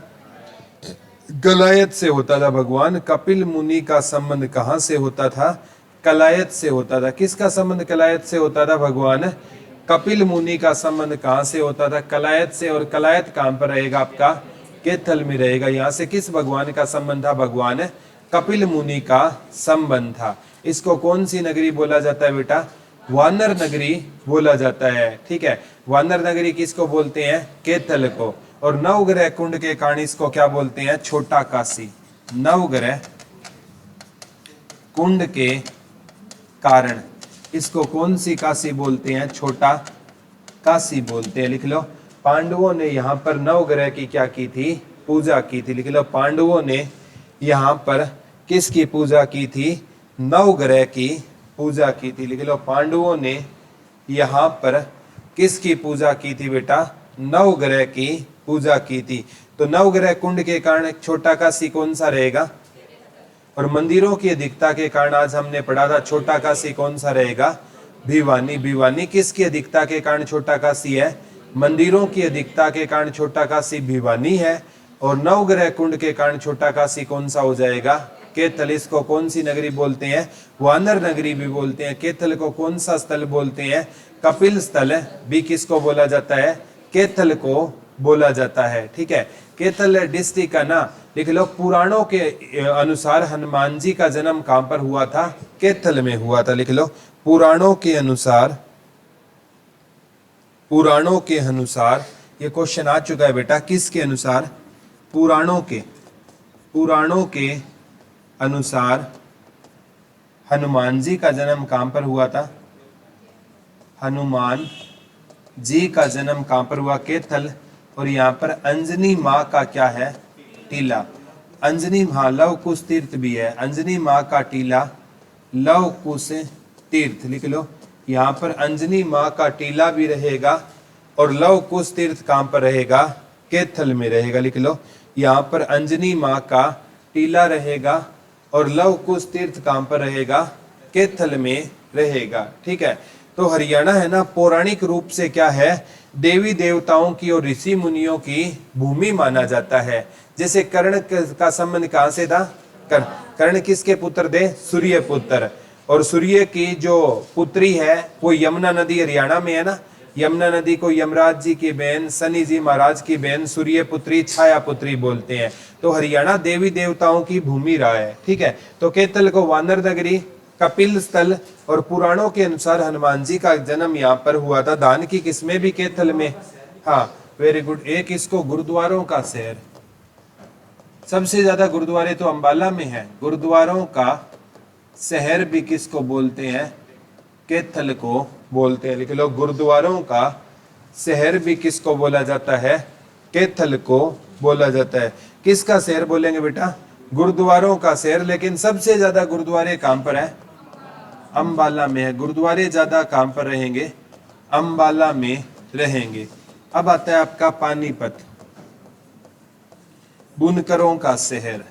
कलायत से होता था। भगवान कपिल मुनि का संबंध कहां से होता था, कलायत से होता था। किसका संबंध कलायत से होता था, भगवान कपिल मुनि का संबंध कहां से होता था, कलायत से। और कलायत कहां पर रहेगा आपका, केथल में रहेगा। यहां से किस भगवान का संबंध था, भगवान कपिल मुनि का संबंध था। इसको कौन सी नगरी बोला जाता है बेटा, वानर नगरी बोला जाता है। ठीक है, वानर नगरी किसको बोलते हैं, केथल को। और नवग्रह कुंड के कारण इसको क्या बोलते हैं, छोटा काशी। नवग्रह कुंड के कारण इसको कौन सी काशी बोलते हैं, छोटा काशी बोलते हैं। लिख लो, पांडवों ने यहाँ पर नवग्रह की क्या की थी, पूजा की थी। लिख लो, पांडवों ने यहाँ पर किसकी पूजा की थी, नवग्रह की पूजा की थी। लिख लो, पांडवों ने यहाँ पर किसकी पूजा की थी बेटा, नवग्रह की पूजा की थी। तो नवग्रह कुंड के कारण छोटा काशी कौन सा रहेगा, और मंदिरों की अधिकता के कारण आज हमने पढ़ा था छोटा काशी कौन सा रहेगा, भिवानी। भिवानी किसकी अधिकता के कारण छोटा काशी है, मंदिरों की अधिकता के कारण छोटा काशी भिवानी है। और नवग्रह कुंड के कारण छोटा काशी कौन सा हो जाएगा, केथल। इसको कौन सी नगरी बोलते हैं, वानर नगरी भी बोलते हैं। केथल को कौन सा स्थल बोलते हैं, कपिल स्थल भी किसको बोला जाता है, केथल को बोला जाता है। ठीक है, केथल डिस्ट्रिक्ट का ना, लिख लो, पुराणों के अनुसार हनुमान जी का जन्म कहां पर हुआ था, केथल में हुआ था। लिख लो, पुराणों के अनुसार, पुराणों के अनुसार, ये क्वेश्चन आ चुका है बेटा, किसके अनुसार, पुराणों के अनुसार हनुमान जी का जन्म कहां पर हुआ था, हनुमान जी का जन्म कहां पर हुआ, केथल। और यहाँ पर अंजनी माँ का क्या है, टीला। अंजनी माँ, लव कुश तीर्थ भी है, अंजनी माँ का टीला लव कुश तीर्थ। लिख लो, यहाँ पर अंजनी माँ का टीला भी रहेगा, और लव कुश तीर्थ कहां पर रहेगा, केथल में रहेगा। लिख लो, यहाँ पर अंजनी माँ का टीला रहेगा, और लव कुश तीर्थ कहां पर रहेगा, केथल में रहेगा। ठीक है, तो हरियाणा है ना, पौराणिक रूप से क्या है, देवी देवताओं की और ऋषि मुनियों की भूमि माना जाता है। जैसे कर्ण का संबंध कहां से था, कर्ण किसके पुत्र थे, सूर्य पुत्र। और सूर्य की जो पुत्री है वो यमुना नदी हरियाणा में है ना, यमुना नदी को यमराज जी की बहन, शनि जी महाराज की बहन सूर्य पुत्री, छाया पुत्री बोलते हैं। तो हरियाणा देवी देवताओं की भूमि रहा है। ठीक है, तो केतल को वानर नगरी, कपिल स्थल, और पुराणों के अनुसार हनुमान जी का जन्म यहाँ पर हुआ था। दान की किस्में भी केतल में। हाँ, वेरी गुड। एक इसको गुरुद्वारों का शहर, सबसे ज्यादा गुरुद्वारे तो अंबाला में है। गुरुद्वारों का शहर भी किसको बोलते हैं, केथल को बोलते हैं। लिख लो, गुरुद्वारों का शहर भी किसको बोला जाता है, केथल को बोला जाता है। किसका शहर बोलेंगे बेटा, गुरुद्वारों का शहर। लेकिन सबसे ज्यादा गुरुद्वारे कहां पर है, अंबाला में है। गुरुद्वारे ज्यादा कहां पर रहेंगे, अंबाला में रहेंगे। अब आता है आपका पानीपत, बुनकरों का शहर।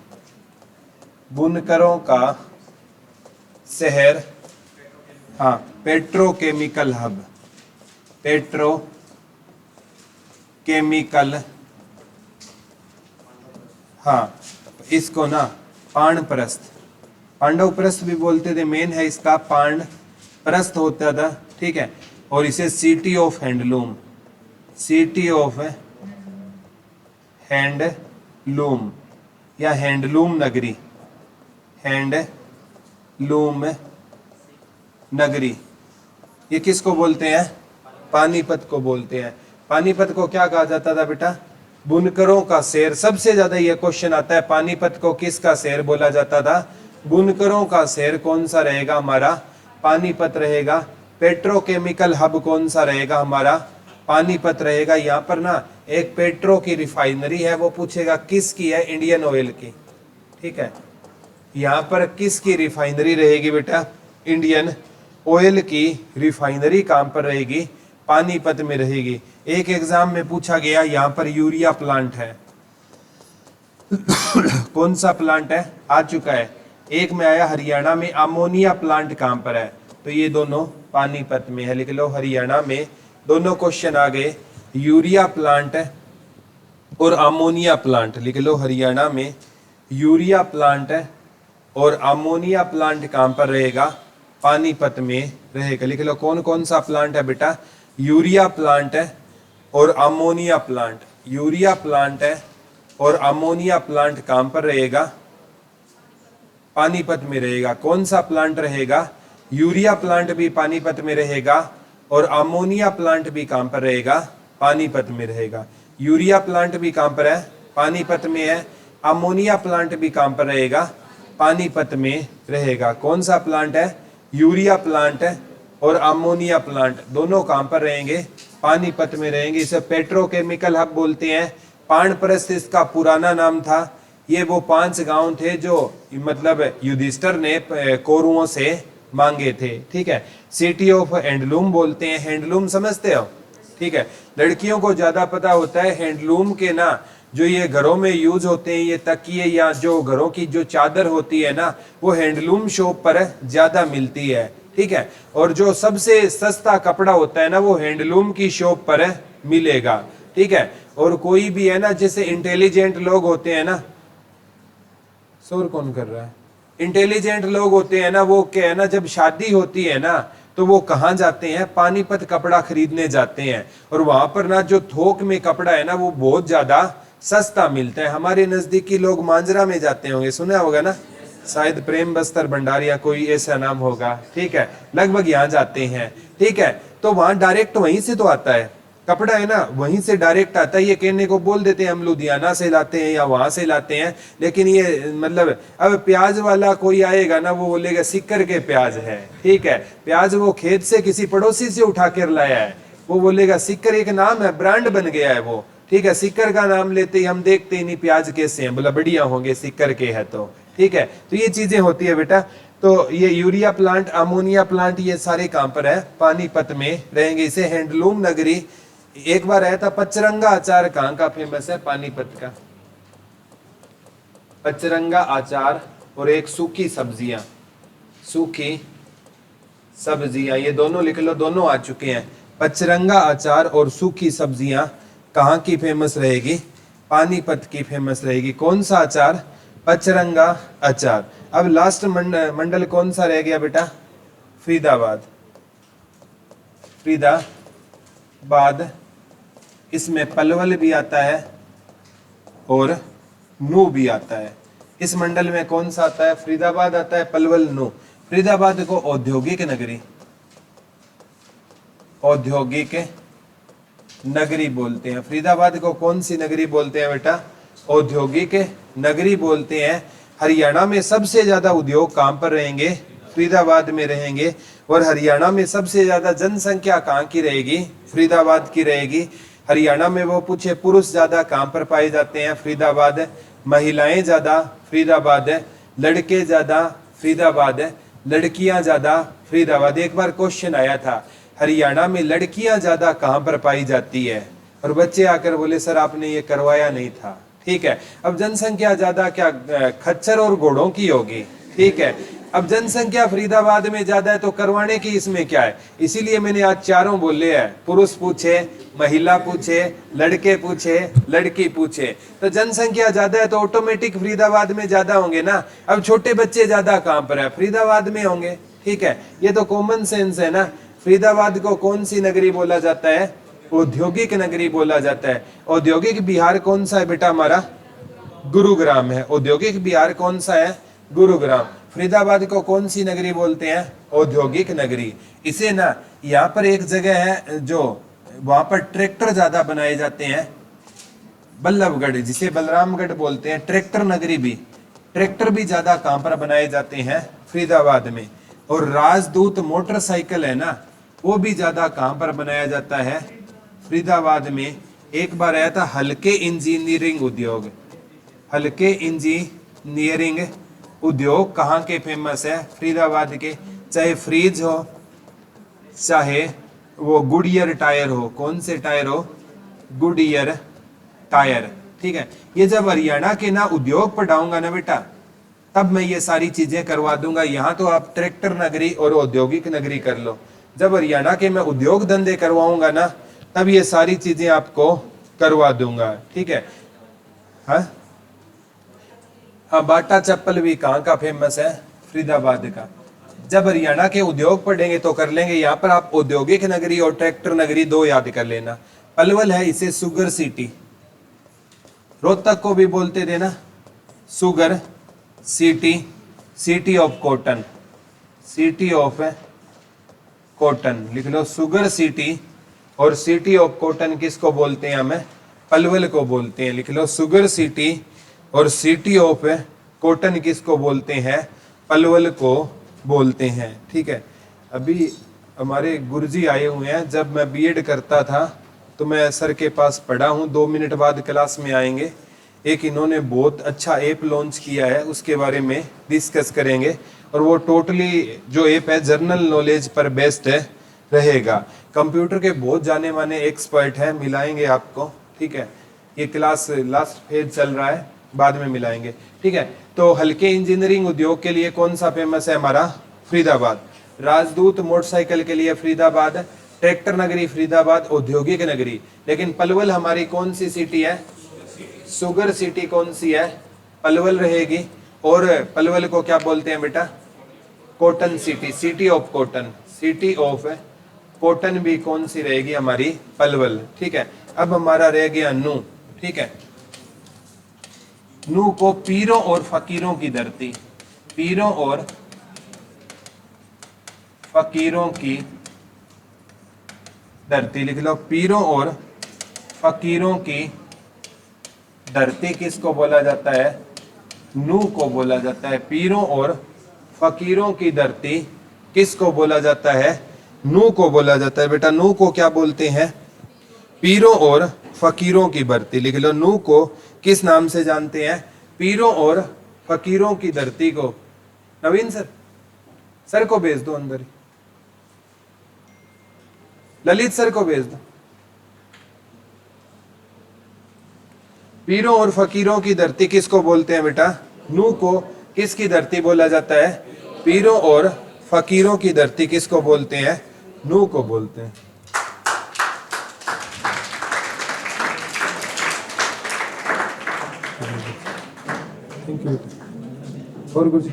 बुनकरों का शहर, हाँ, पेट्रोकेमिकल हब, पेट्रोकेमिकल, हाँ, इसको ना पाणप्रस्थ, पांडवप्रस्थ भी बोलते थे। मेन है इसका पाणप्रस्थ होता था। ठीक है, और इसे city of handloom, city of handloom या हैंडलूम नगरी, हैंडलूम नगरी, ये किसको बोलते हैं, पानीपत को बोलते हैं। पानीपत को क्या कहा जाता था बेटा, बुनकरों का शहर। सबसे ज्यादा ये क्वेश्चन आता है, पानीपत को किसका शहर बोला जाता था, बुनकरों का शहर कौन सा रहेगा हमारा, पानीपत रहेगा। पेट्रोकेमिकल हब कौन सा रहेगा हमारा, पानीपत रहेगा। यहाँ पर ना एक पेट्रो की रिफाइनरी है, वो पूछेगा किसकी है, इंडियन ऑयल की। ठीक है, यहाँ पर किसकी रिफाइनरी रहेगी बेटा, इंडियन ऑयल की रिफाइनरी कहाँ पर रहेगी, पानीपत में रहेगी। एक एग्जाम में पूछा गया, यहाँ पर यूरिया प्लांट है कौन सा प्लांट है, आ चुका है। एक में आया हरियाणा में, अमोनिया प्लांट कहां पर है, तो ये दोनों पानीपत में है, लिख लो हरियाणा में। दोनों क्वेश्चन आ गए, यूरिया प्लांट है और अमोनिया प्लांट, लिख लो हरियाणा में यूरिया प्लांट है और अमोनिया प्लांट कहां पर रहेगा, पानीपत में रहेगा। लिख लो कौन कौन सा प्लांट है बेटा, यूरिया प्लांट है और अमोनिया प्लांट। यूरिया प्लांट है और अमोनिया प्लांट कहां पर रहेगा, पानीपत में रहेगा। कौन सा प्लांट रहेगा, यूरिया प्लांट भी पानीपत में रहेगा और अमोनिया प्लांट भी कहां पर रहेगा, पानीपत में रहेगा। यूरिया प्लांट भी कहां पर है, पानीपत में है। अमोनिया प्लांट भी कहां पर रहेगा, पानीपत में रहेगा। कौन सा प्लांट है, यूरिया प्लांट है और अमोनिया प्लांट, दोनों कहां पर रहेंगे, पानीपत में रहेंगे। इसे पेट्रोकेमिकल हब बोलते हैं। पानप्रस्थ इसका पुराना नाम था। ये वो 5 गांव थे जो मतलब युधिष्ठिर ने कौरवों से मांगे थे। ठीक है, सिटी ऑफ हैंडलूम बोलते हैं। हैंडलूम समझते हो, ठीक है, लड़कियों को ज्यादा पता होता है हैंडलूम के ना, जो ये घरों में यूज होते हैं, ये तकिए या जो घरों की जो चादर होती है ना, वो हैंडलूम शॉप पर ज्यादा मिलती है। ठीक है, और जो सबसे सस्ता कपड़ा होता है ना, वो हैंडलूम की शॉप पर मिलेगा। ठीक है, और कोई भी है ना, जैसे इंटेलिजेंट लोग होते हैं ना, शोर कौन कर रहा है, इंटेलिजेंट लोग होते हैं ना, वो क्या है ना, जब शादी होती है ना, तो वो कहाँ जाते हैं, पानीपत कपड़ा खरीदने जाते हैं। और वहां पर ना जो थोक में कपड़ा है ना, वो बहुत ज्यादा सस्ता मिलता है। हमारे नजदीकी लोग मांजरा में जाते होंगे, सुना होगा ना, शायद प्रेम बस्तर भंडार या कोई ऐसा नाम होगा। ठीक है, लगभग यहाँ जाते हैं। ठीक है, तो वहां डायरेक्ट वहीं से तो आता है कपड़ा, है ना, वहीं से डायरेक्ट आता है। ये कहने को बोल देते हैं हम लुधियाना से लाते हैं या वहां से लाते हैं, लेकिन ये मतलब अब प्याज वाला कोई आएगा ना, वो बोलेगा सिक्कर के प्याज है। ठीक है, प्याज वो खेत से किसी पड़ोसी से उठा कर लाया है, वो बोलेगा सिक्कर एक नाम है, ब्रांड बन गया है वो। ठीक है, सिक्कर का नाम लेते ही हम देखते ही नहीं प्याज कैसे हैं, बोला बढ़िया होंगे सिक्कर के है तो। ठीक है, तो ये चीजें होती है बेटा। तो ये यूरिया प्लांट, अमोनिया प्लांट, ये सारे कहां पर है, पानीपत में रहेंगे। इसे हैंडलूम नगरी। एक बार आया था, पचरंगा अचार कहां का फेमस है, पानीपत का। पचरंगा अचार और एक सूखी सब्जियां, सूखी सब्जियां, ये दोनों लिख लो, दोनों आ चुके हैं। पचरंगा अचार और सूखी सब्जियां कहां की फेमस रहेगी, पानीपत की फेमस रहेगी। कौन सा अचार, पचरंगा अचार। अब लास्ट मंडल कौन सा रह गया बेटा, फरीदाबाद। फरीदाबाद, इसमें पलवल भी आता है और नू भी आता है। इस मंडल में कौन सा आता है, फरीदाबाद आता है, पलवल, नू। फरीदाबाद को औद्योगिक नगरी, औद्योगिक नगरी बोलते हैं। फरीदाबाद को कौन सी नगरी बोलते हैं बेटा, औद्योगिक नगरी बोलते हैं। हरियाणा में सबसे ज्यादा उद्योग कहां पर रहेंगे, फरीदाबाद में रहेंगे। और हरियाणा में सबसे ज्यादा जनसंख्या कहां की रहेगी, फरीदाबाद की रहेगी। हरियाणा में वो पूछे पुरुष ज्यादा कहां पर पाए जाते हैं, फरीदाबाद। महिलाएं ज्यादा, फरीदाबाद। लड़के ज्यादा, फरीदाबाद। लड़कियां ज्यादा, फरीदाबाद। एक बार क्वेश्चन आया था, हरियाणा में लड़कियां ज्यादा कहां पर पाई जाती है, और बच्चे आकर बोले सर आपने ये करवाया नहीं था। ठीक है, अब जनसंख्या ज्यादा क्या खच्चर और घोड़ों की होगी। ठीक है, अब जनसंख्या फरीदाबाद में ज्यादा है तो करवाने की इसमें क्या है, इसीलिए मैंने आज चारों बोले हैं। पुरुष पूछे, महिला पूछे, लड़के पूछे, लड़की पूछे, तो जनसंख्या ज्यादा है तो ऑटोमेटिक फरीदाबाद में ज्यादा होंगे ना। अब छोटे बच्चे ज्यादा कहां पर है, फरीदाबाद में होंगे। ठीक है, ये तो कॉमन सेंस है ना। फरीदाबाद को कौन सी नगरी बोला जाता है, औद्योगिक नगरी बोला जाता है। औद्योगिक बिहार कौन सा है बेटा हमारा, गुरुग्राम है। औद्योगिक बिहार कौन सा है, गुरुग्राम। फरीदाबाद को कौन सी नगरी बोलते हैं, औद्योगिक नगरी। इसे ना यहाँ पर एक जगह है जो वहां पर ट्रैक्टर ज्यादा बनाए जाते हैं, बल्लभगढ़, जिसे बलरामगढ़ बोलते हैं, ट्रैक्टर नगरी भी। ट्रैक्टर भी ज्यादा कहां पर बनाए जाते हैं, फरीदाबाद में। और राजदूत मोटरसाइकिल है ना, वो भी ज्यादा कहां पर बनाया जाता है, फरीदाबाद में। एक बार आया था हल्के इंजीनियरिंग उद्योग। हल्के इंजीनियरिंग उद्योग कहाँ के फेमस है? फरीदाबाद के। चाहे फ्रीज हो, चाहे वो गुडियर टायर हो। कौन से टायर हो? Goodyear tyre. ठीक है, ये जब हरियाणा के ना उद्योग पढ़ाऊंगा ना बेटा, तब मैं ये सारी चीजें करवा दूंगा। यहाँ तो आप ट्रैक्टर नगरी और औद्योगिक नगरी कर लो, जब हरियाणा के मैं उद्योग धंधे करवाऊंगा ना, तब ये सारी चीजें आपको करवा दूंगा। ठीक है। हाँ, बाटा चप्पल भी कहाँ का फेमस है? फरीदाबाद का। जब हरियाणा के उद्योग पढ़ेंगे तो कर लेंगे। यहाँ पर आप औद्योगिक नगरी और ट्रैक्टर नगरी दो याद कर लेना। पलवल है, इसे सुगर सिटी। रोहतक को भी बोलते थे ना sugar city, city of cotton, city of cotton लिख लो। सुगर सिटी और सिटी ऑफ कॉटन किसको बोलते हैं? हमें पलवल को बोलते हैं। लिख लो, सुगर सिटी और सिटी ऑफ कॉटन किसको बोलते हैं? पलवल को बोलते हैं। ठीक है। अभी हमारे गुरुजी आए हुए हैं। जब मैं बीएड करता था तो मैं सर के पास पढ़ा हूँ। 2 मिनट बाद क्लास में आएंगे। एक इन्होंने बहुत अच्छा ऐप लॉन्च किया है, उसके बारे में डिस्कस करेंगे। और वो टोटली जो ऐप है जर्नल नॉलेज पर बेस्ड है रहेगा। कंप्यूटर के बहुत जाने माने एक्सपर्ट हैं, मिलाएंगे आपको। ठीक है, ये क्लास लास्ट फेज चल रहा है, बाद में मिलाएंगे। ठीक है। तो हल्के इंजीनियरिंग उद्योग के लिए कौन सा फेमस है? हमारा फरीदाबाद। राजदूत मोटरसाइकिल के लिए फरीदाबाद, ट्रैक्टर नगरी फरीदाबाद, औद्योगिक नगरी। लेकिन पलवल हमारी कौन सी सिटी है? सुगर सिटी कौन सी है? पलवल रहेगी। और पलवल को क्या बोलते हैं बेटा? Cotton city, city of cotton, city of cotton भी कौन सी रहेगी? हमारी पलवल। ठीक है। अब हमारा रह गया नू। ठीक है, नू को पीरों और फकीरों की धरती, पीरों और फकीरों की धरती लिख लो। पीरों और फकीरों की धरती किसको बोला जाता है? नू को बोला जाता है। पीरों और फकीरों की धरती किसको बोला जाता है? नू को बोला जाता है। बेटा नू को क्या बोलते हैं? पीरों और फकीरों की धरती लिख लो। नू को किस नाम से जानते हैं? पीरों और फकीरों की धरती को। नवीन सर, सर को भेज दो अंदर ही, ललित सर को भेज दो। पीरों और फकीरों की धरती किसको बोलते हैं बेटा? नू को किसकी धरती बोला जाता है? पीरों और फकीरों की धरती किसको बोलते हैं? नू को बोलते हैं। Thank you. और कुछ?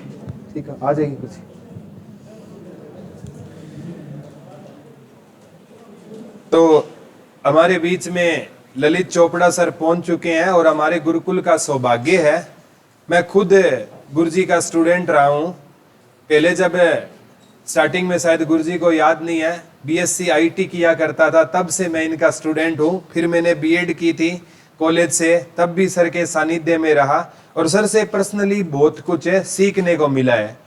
ठीक है, आ जाएगी कुछ। तो हमारे बीच में ललित चोपड़ा सर पहुंच चुके हैं और हमारे गुरुकुल का सौभाग्य है। मैं खुद गुरुजी का स्टूडेंट रहा हूं। पहले जब स्टार्टिंग में शायद गुरुजी को याद नहीं है, बीएससी आईटी किया करता था, तब से मैं इनका स्टूडेंट हूं। फिर मैंने बीएड की थी कॉलेज से, तब भी सर के सानिध्य में रहा और सर से पर्सनली बहुत कुछ सीखने को मिला है।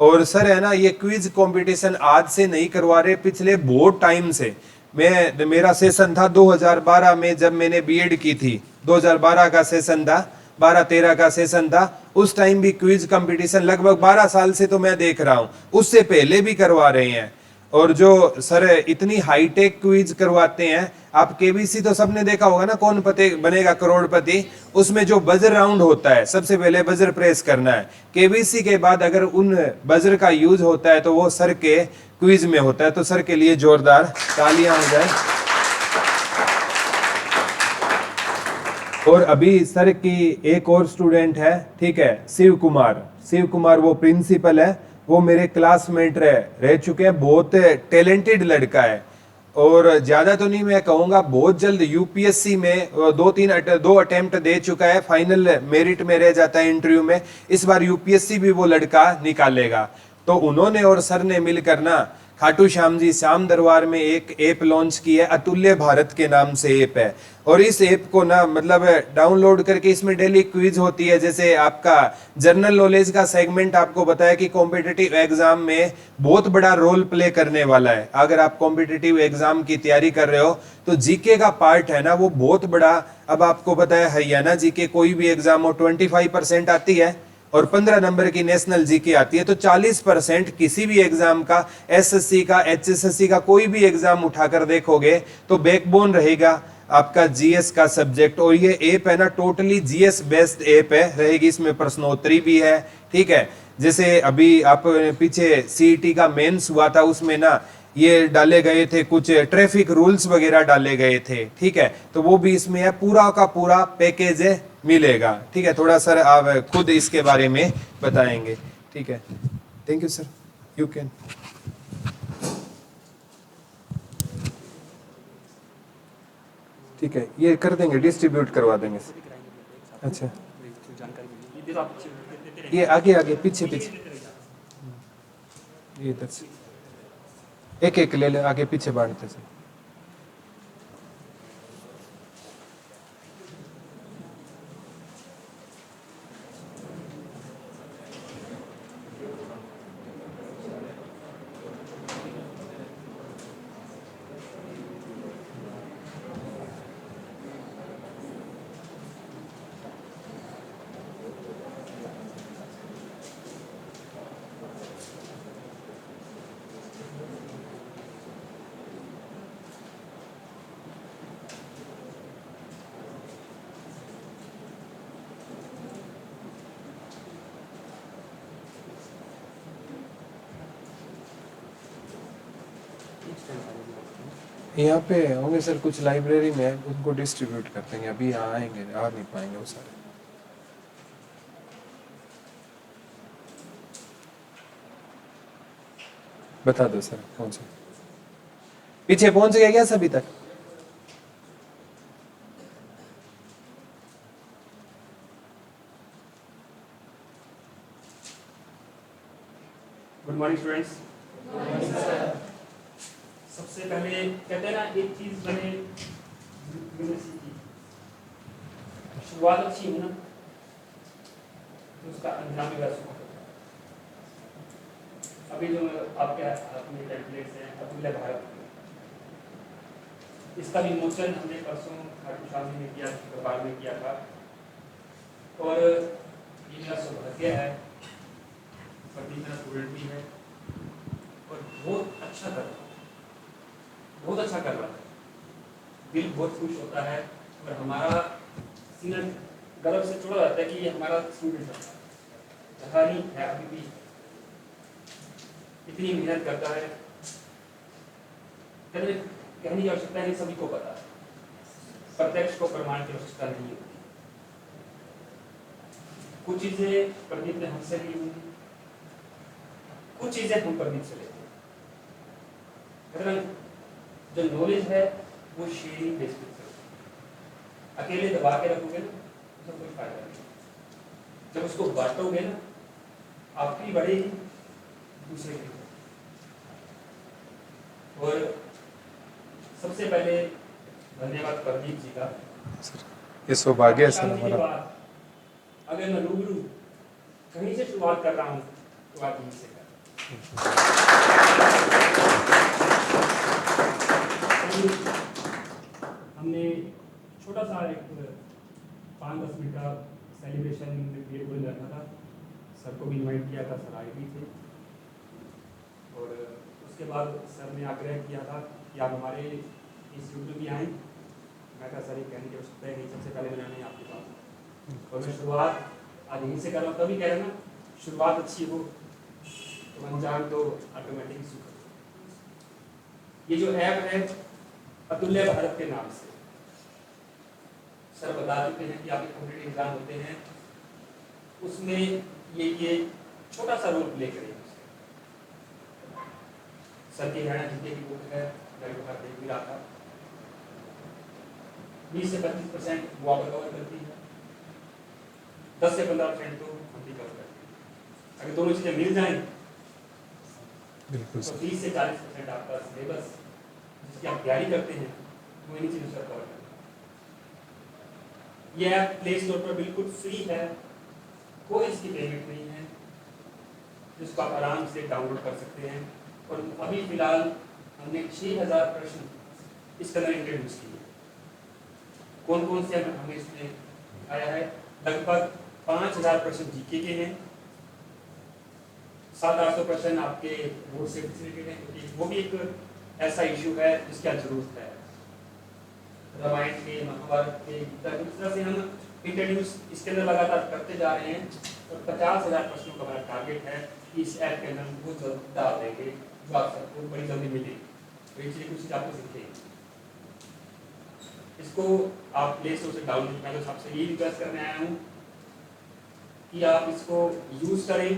और सर है ना, ये क्विज कंपटीशन आज से नहीं करवा रहे, पिछले बहुत टाइम से। मेरा सेशन था 2012 में, जब मैंने बीएड की थी। 2012 का सेशन था, 12-13 का सेशन था। उस टाइम भी क्विज कंपटीशन लगभग 12 साल से तो मैं देख रहा हूं, उससे पहले भी करवा रहे हैं। और जो सर इतनी हाईटेक क्विज करवाते हैं, आप केबीसी तो सबने देखा होगा ना, कौन बनेगा करोड़पति, उसमें जो बजर राउंड होता है, सबसे पहले बजर प्रेस करना है। केबीसी के बाद अगर उन बजर का यूज होता है तो वो सर के क्विज में होता है। तो सर के लिए जोरदार तालियां हो जाए। और अभी सर की एक और स्टूडेंट है, ठीक है, शिव कुमार। शिव कुमार वो प्रिंसिपल है, वो मेरे क्लासमेट रह चुके हैं। बहुत टैलेंटेड लड़का है और ज्यादा तो नहीं मैं कहूंगा, बहुत जल्द यूपीएससी में 2 अटेम्प्ट दे चुका है, फाइनल मेरिट में रह जाता है इंटरव्यू में। इस बार यूपीएससी भी वो लड़का निकालेगा। तो उन्होंने और सर ने मिलकर ना खाटू श्याम जी श्याम दरबार में एक ऐप लॉन्च की है, अतुल्य भारत के नाम से ऐप है। और इस ऐप को ना मतलब डाउनलोड करके इसमें डेली क्विज होती है। जैसे आपका जनरल नॉलेज का सेगमेंट आपको बताया कि कॉम्पिटिटिव एग्जाम में बहुत बड़ा रोल प्ले करने वाला है। अगर आप कॉम्पिटिटिव एग्जाम की तैयारी कर रहे हो तो जीके का पार्ट है ना वो बहुत बड़ा। अब आपको पता है हरियाणा जीके कोई भी एग्जाम हो 25% आती है और 15 नंबर की नेशनल जीके आती है, तो 40% किसी भी एग्जाम का, एसएससी का, एचएसएससी का कोई भी एग्जाम उठाकर देखोगे तो बैकबोन रहेगा आपका जीएस का सब्जेक्ट। और ये ऐप है ना टोटली जीएस बेस्ड ऐप है रहेगी, इसमें प्रश्नोत्तरी भी है। ठीक है, जैसे अभी आप पीछे सीईटी का मेंस हुआ था उसमें ना ये डाले गए थे, कुछ ट्रैफिक रूल्स वगैरह डाले गए थे। ठीक है, तो वो भी इसमें है, पूरा का पूरा पैकेज है मिलेगा। ठीक है, थोड़ा सर आप खुद इसके बारे में बताएंगे। ठीक है, thank you sir, you can. ठीक है, ये कर देंगे, डिस्ट्रीब्यूट करवा देंगे। अच्छा, ये आगे आगे पीछे पीछे ये इधर से एक एक ले ले, आगे पीछे बांटते से। यहाँ पे होंगे सर, कुछ लाइब्रेरी में है, उनको डिस्ट्रीब्यूट कर देंगे। अभी यहाँ आएंगे, आ नहीं पाएंगे वो सारे। बता दो सर कौन से पीछे पहुंच गया क्या सभी तक? Good morning students. सबसे पहले कहते हैं ना एक चीज मैंने सीखी, शुरुआत अच्छी हो ना तो उसका अंजाम भी वैसा होगा। अभी जो आपके अपने टेम्पलेट्स हैं अतुल्य भारत, इसका विमोचन हमने परसों खाटू श्याम जी ने किया, भोपाल में किया था। और ये मेरा सौभाग्य है, पति मेरा स्टूडेंट भी है और बहुत अच्छा कर रहा है, बहुत अच्छा कर रहा है। दिल बहुत खुश होता है और हमारा सीना गर्व से चढ़ जाता है कि ये हमारा स्टूडेंट है, जहाँ नहीं है अभी भी इतनी मेहनत करता है। कहने की आवश्यकता नहीं, सभी को पता है, प्रत्यक्ष को प्रमाण की आवश्यकता नहीं होती। कुछ चीजें प्रदीप ने हमसे ली होंगी, कुछ चीजें हम प्रदीप से लेते हैं। जो नॉलेज है वो शेयरिंग बेस्ड है। अकेले दबा के रखोगे ना उसका कोई फायदा नहीं। जब उसको बांटोगे ना आपकी बढ़ेगी, दूसरे की। और सबसे पहले धन्यवाद प्रदीप जी का। ये सौभाग्य है सर हमारा। अगर मैं रूबरू कहीं से शुरुआत कर रहा हूँ तो आप यहीं से कर। हमने छोटा सा एक 5-10 मिनट का सेलिब्रेशन क्रिएट करना था, सर को भी इनवाइट किया था, सर आए भी थे। और उसके बाद सर ने आग्रह किया था कि आप हमारे इंस्टीट्यूट में भी आएँ। मैं कहा सर ये कहने की आवश्यकता है नहीं, सबसे पहले बनाने आपके पास। और मैं शुरुआत आज यहीं से कर रहा हूँ। तभी कह रहे हैं ना, शुरुआत अच्छी हो तो अंजाम तो ऑटोमेटिक सुख। ये जो ऐप है अतुल्य भारत के नाम से, सर बता चुके हैं कि आपके कॉम्पिटिटिव एग्जाम होते हैं उसमें ये छोटा सा रोल प्ले करेगा। सर की हरियाणा जीके की बुक है, मैं देख भी रहा था, 20 से 25% वो आप कवर करती है, 10 से 15% तो हम भी कवर करते हैं। अगर दोनों चीजें मिल जाएं बिल्कुल तो सर। 30 से 40% आपका सिलेबस जिसकी आप तैयारी करते हैं वो इन्हीं चीज़ों से कवर करना है। ये ऐप प्ले स्टोर पर बिल्कुल फ्री है, कोई इसकी पेमेंट नहीं है, जिसको आप आराम से डाउनलोड कर सकते हैं। और अभी फिलहाल हमने 6000 प्रश्न इसके अंदर इंट्रोड्यूस किए। कौन कौन से हमें इसमें आया है? लगभग 5000 प्रश्न जीके के हैं, 700-800 प्रश्न आपके बोर्ड से रिलेटेड हैं, क्योंकि वो भी एक ऐसा इशू है जिसकी आज जरूरत है। रामायण के, महाभारत के, गीता के, इस तरह से हम इंट्रोड्यूस इसके अंदर लगातार करते जा रहे हैं। और 50,000 प्रश्नों का हमारा टारगेट है कि इस ऐप के अंदर हम बहुत जल्दी डाल देंगे, जो आप सबको बड़ी जल्दी मिले। तो ये कुछ चीज़ आपको सीखेंगे। इसको आप प्ले स्टोर से डाउनलोड, मैं तो आपसे यही रिक्वेस्ट करने आया हूँ कि आप इसको यूज़ करें।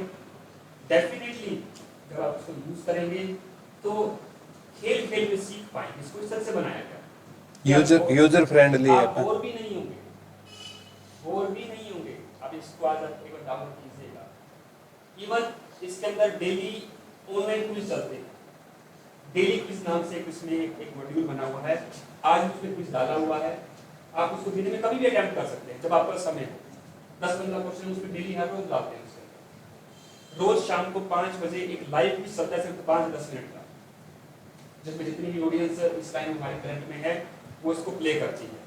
डेफिनेटली जब आप इसको यूज़ करेंगे तो खेल खेल में सीख पाएंगे। इसको इस तरह से बनाया गया यूजर फ्रेंडली आप ऐप है। बोर भी नहीं होंगे, बोर भी नहीं होंगे। आप इसको आज एक बार डाउनलोड कीजिएगा। इवन इसके अंदर डेली ऑनलाइन क्विज चलते हैं। डेली क्विज नाम से इसमें एक मॉड्यूल बना हुआ है। आज उसमें क्विज डाला हुआ है, आप उसको दिन में कभी भी अटेम्प्ट कर सकते हैं जब आपका समय हो। 10-15 क्वेश्चन उसमें डेली हर रोज डालते हैं। उसके रोज शाम को 5 बजे एक लाइव क्विज चलता है, सिर्फ 5-10 मिनट का, जिसमें जितनी भी ऑडियंस इस टाइम हमारे करंट में है वो इसको प्ले करती है।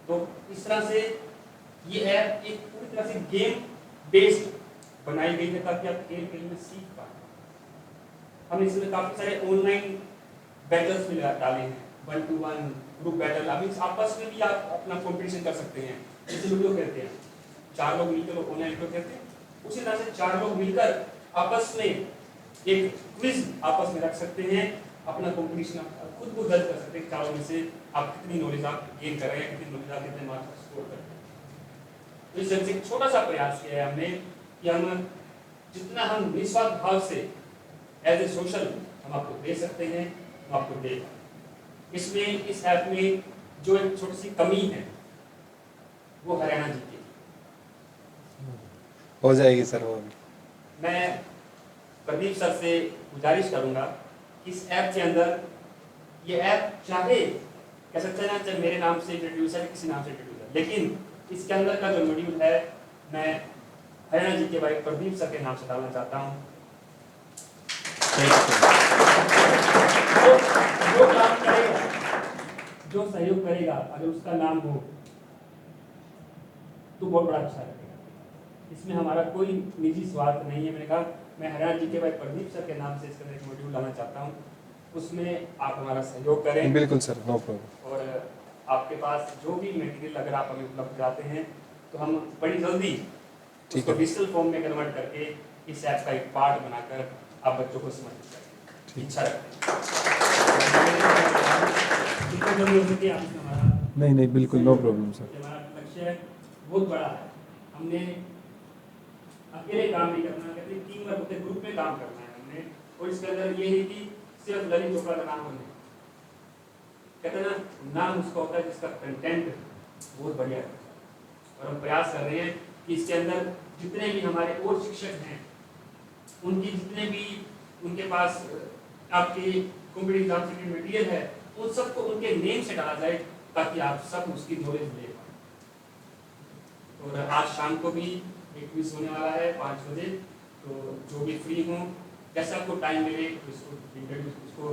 तो इस तरह से ये ऐप एक पूरी तरह से गेम बेस्ड बनाई गई है ताकि आप खेल खेल में सीख पाए। हमने इसमें काफी सारे ऑनलाइन बैटल्स भी डाले हैं, 1-to-1 ग्रुप बैटल। अभी आपस में भी आप अपना कंपटीशन कर सकते हैं, जैसे लूडो खेलते हैं, 4 लोग मिलकर ऑनलाइन लूडो खेलते हैं, उसी तरह से 4 लोग मिलकर आपस में एक क्विज आपस में रख सकते हैं। अपना कंपटीशन खुद को जज कर सकते हैं, चारों में से आप कितनी नॉलेज आप गेन कर रहे हैं, कितनी नॉलेज आप कितने मार्क्स स्कोर कर रहे हैं। तो इस तरह से एक छोटा सा प्रयास किया है हमने कि हम जितना हम निस्वार्थ भाव से एज ए सोशल हम आपको दे सकते हैं, हम आपको दे पाएं। इसमें इस ऐप में जो एक छोटी सी कमी है वो हरियाणा जी की हो जाएगी सर वो भी। मैं प्रदीप सर से गुजारिश करूंगा कि इस ऐप के अंदर ये ऐप चाहे कह सकते हैं ना, चाहे मेरे नाम से इंट्रोड्यूस है, किसी नाम से इंट्रोड्यूस है, लेकिन इसके अंदर का जो मॉड्यूल है मैं हरियाणा जी के भाई प्रदीप सर के नाम से डालना चाहता हूँ। जो काम करेगा, जो सहयोग करेगा, अगर उसका नाम हो तो बहुत बड़ा अच्छा लगेगा। इसमें हमारा कोई निजी स्वार्थ नहीं है। मैंने कहा मैं हरियाणा जी के भाई प्रदीप सर के नाम से इसके अंदर एक मॉड्यूल लाना चाहता हूँ, उसमें आप हमारा सहयोग करें। बिल्कुल सर, नो प्रॉब्लम। और आपके पास जो भी मटेरियल अगर आप हमें उपलब्ध कराते हैं तो हम बड़ी जल्दी उसको डिजिटल फॉर्म में कन्वर्ट करके इस ऐप का एक पार्ट बनाकर आप बच्चों को समर्पित करें। इच्छा रखते हैं नहीं बिल्कुल नो प्रॉब्लम सर। हमारा लक्ष्य बहुत बड़ा है। हमने अकेले काम नहीं करना, कहते टीम वर्क होते, ग्रुप में काम करना है हमने। और इसके अंदर ये है कि सिर्फ ललित चोपड़ा का नाम नहीं, कहते हैं ना, नाम उसका होता है जिसका कंटेंट बहुत बढ़िया है। और हम प्रयास कर रहे हैं कि इसके अंदर जितने भी हमारे और शिक्षक हैं, उनकी जितने भी उनके पास आपके कॉम्पिटिटिव एग्जाम से मटेरियल है, उन सबको उनके नेम से डाला जाए ताकि आप सब उसकी नॉलेज ले पाएं। और आज शाम को भी एक क्विज होने वाला है 5 बजे, तो जो भी फ्री हों, जैसे आपको टाइम मिले उसको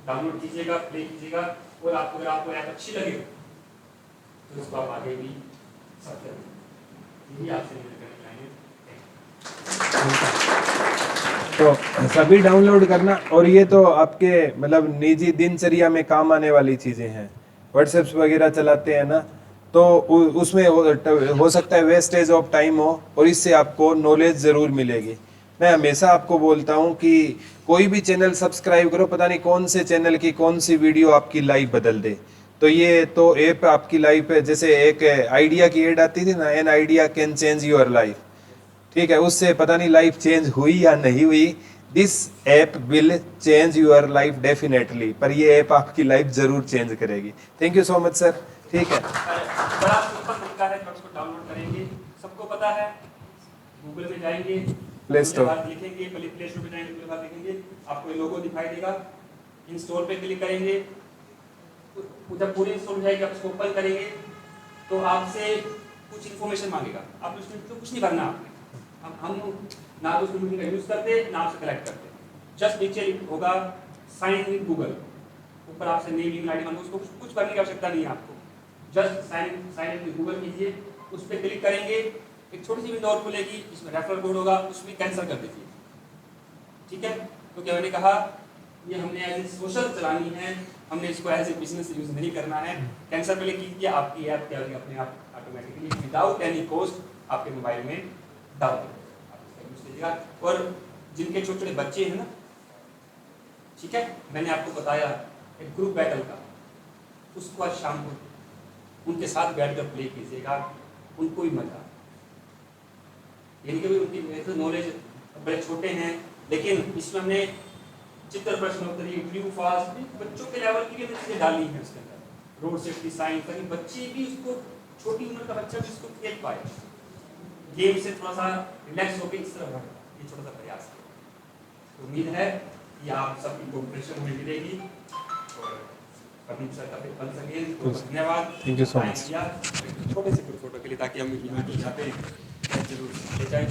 डाउनलोड कीजिएगा, प्ले कीजिएगा। और आपको अगर आपको ऐप अच्छी लगे तो इसको आप आगे भी सब करें। यही आपसे निवेदन करना चाहेंगे। तो सभी डाउनलोड करना। और ये तो आपके मतलब निजी दिनचर्या में काम आने वाली चीजें हैं। व्हाट्सएप्स वगैरह चलाते हैं ना, तो उसमें हो सकता है वेस्टेज ऑफ टाइम हो, और इससे आपको नॉलेज जरूर मिलेगी। मैं हमेशा आपको बोलता हूँ कि कोई भी चैनल सब्सक्राइब करो, पता नहीं कौन से चैनल की कौन सी वीडियो आपकी लाइफ बदल दे। तो ये तो ऐप आपकी लाइफ है, जैसे एक आइडिया की एड आती थी ना, an idea can change your life. ठीक है, उससे पता नहीं लाइफ चेंज हुई या नहीं हुई। This app will change your life definitely, पर ये ऐप आपकी लाइफ जरूर चेंज करेगी। Thank you so much sir. ठीक है, बड़ा सिंपल तरीका है, उसको डाउनलोड करेंगे, सबको पता है। गूगल में जाएंगे, प्ले स्टोर। बात लिखेंगे, पहले प्ले स्टोर पे जाएंगे, उसके बाद लिखेंगे, आपको ये लोगो दिखाई देगा, इंस्टॉल पे क्लिक करेंगे, जब पूरी इंस्टॉल हो जाएगी आप इसको ओपन करेंगे तो आपसे कुछ इन्फॉर्मेशन मांगेगा, आप उसमें तो कुछ नहीं करना आपने। हम ना तो उसमें का यूज़ करते ना आपसे कलेक्ट करते, जस्ट नीचे होगा साइन विद गूगल, ऊपर आपसे नेम ईमेल आईडी मांगेगा, उसको कुछ करने की आवश्यकता नहीं है आपको, जस्ट साइन विद गूगल कीजिए, उस पर क्लिक करेंगे, एक छोटी सी विंडो और खुलेगी, इसमें रेफरल कोड होगा, उसमें कैंसिल कर दीजिए। ठीक है, तो क्या मैंने कहा ये हमने एज ए सोशल चलानी है, हमने इसको एज ए बिजनेस यूज नहीं करना है। कैंसिल पहले कीजिए, आपकी ऐप क्या होगी अपने आप ऑटोमेटिकली विदाउट एनी कॉस्ट आपके मोबाइल में डाल देगा, आप इसका यूज कीजिएगा। और जिनके छोटे छोटे बच्चे हैं ना, ठीक है, मैंने आपको बताया एक ग्रुप बैटल का, उसको आज शाम को उनके साथ बैठकर प्ले कीजिएगा, उनको भी मजा, यानी कि उनकी नॉलेज बड़े छोटे हैं, लेकिन इसमें हमने चित्र प्रश्नोत्तरी, ट्रू फास्ट, बच्चों के लेवल की भी चीजें डाली हैं उसके अंदर, रोड सेफ्टी साइन, ताकि बच्चे भी उसको, छोटी उम्र का बच्चा भी उसको खेल पाए, गेम से थोड़ा सा रिलैक्स होकर इस तरह बढ़े, ये छोटा सा प्रयास है। तो उम्मीद है कि आप सबकी कोऑपरेशन हमें मिलेगी और कभी सर कभी बन सके। तो धन्यवाद, थैंक यू सो मच। छोटे से फोटो के लिए, ताकि हम यहाँ पे जरूर ले जाएं।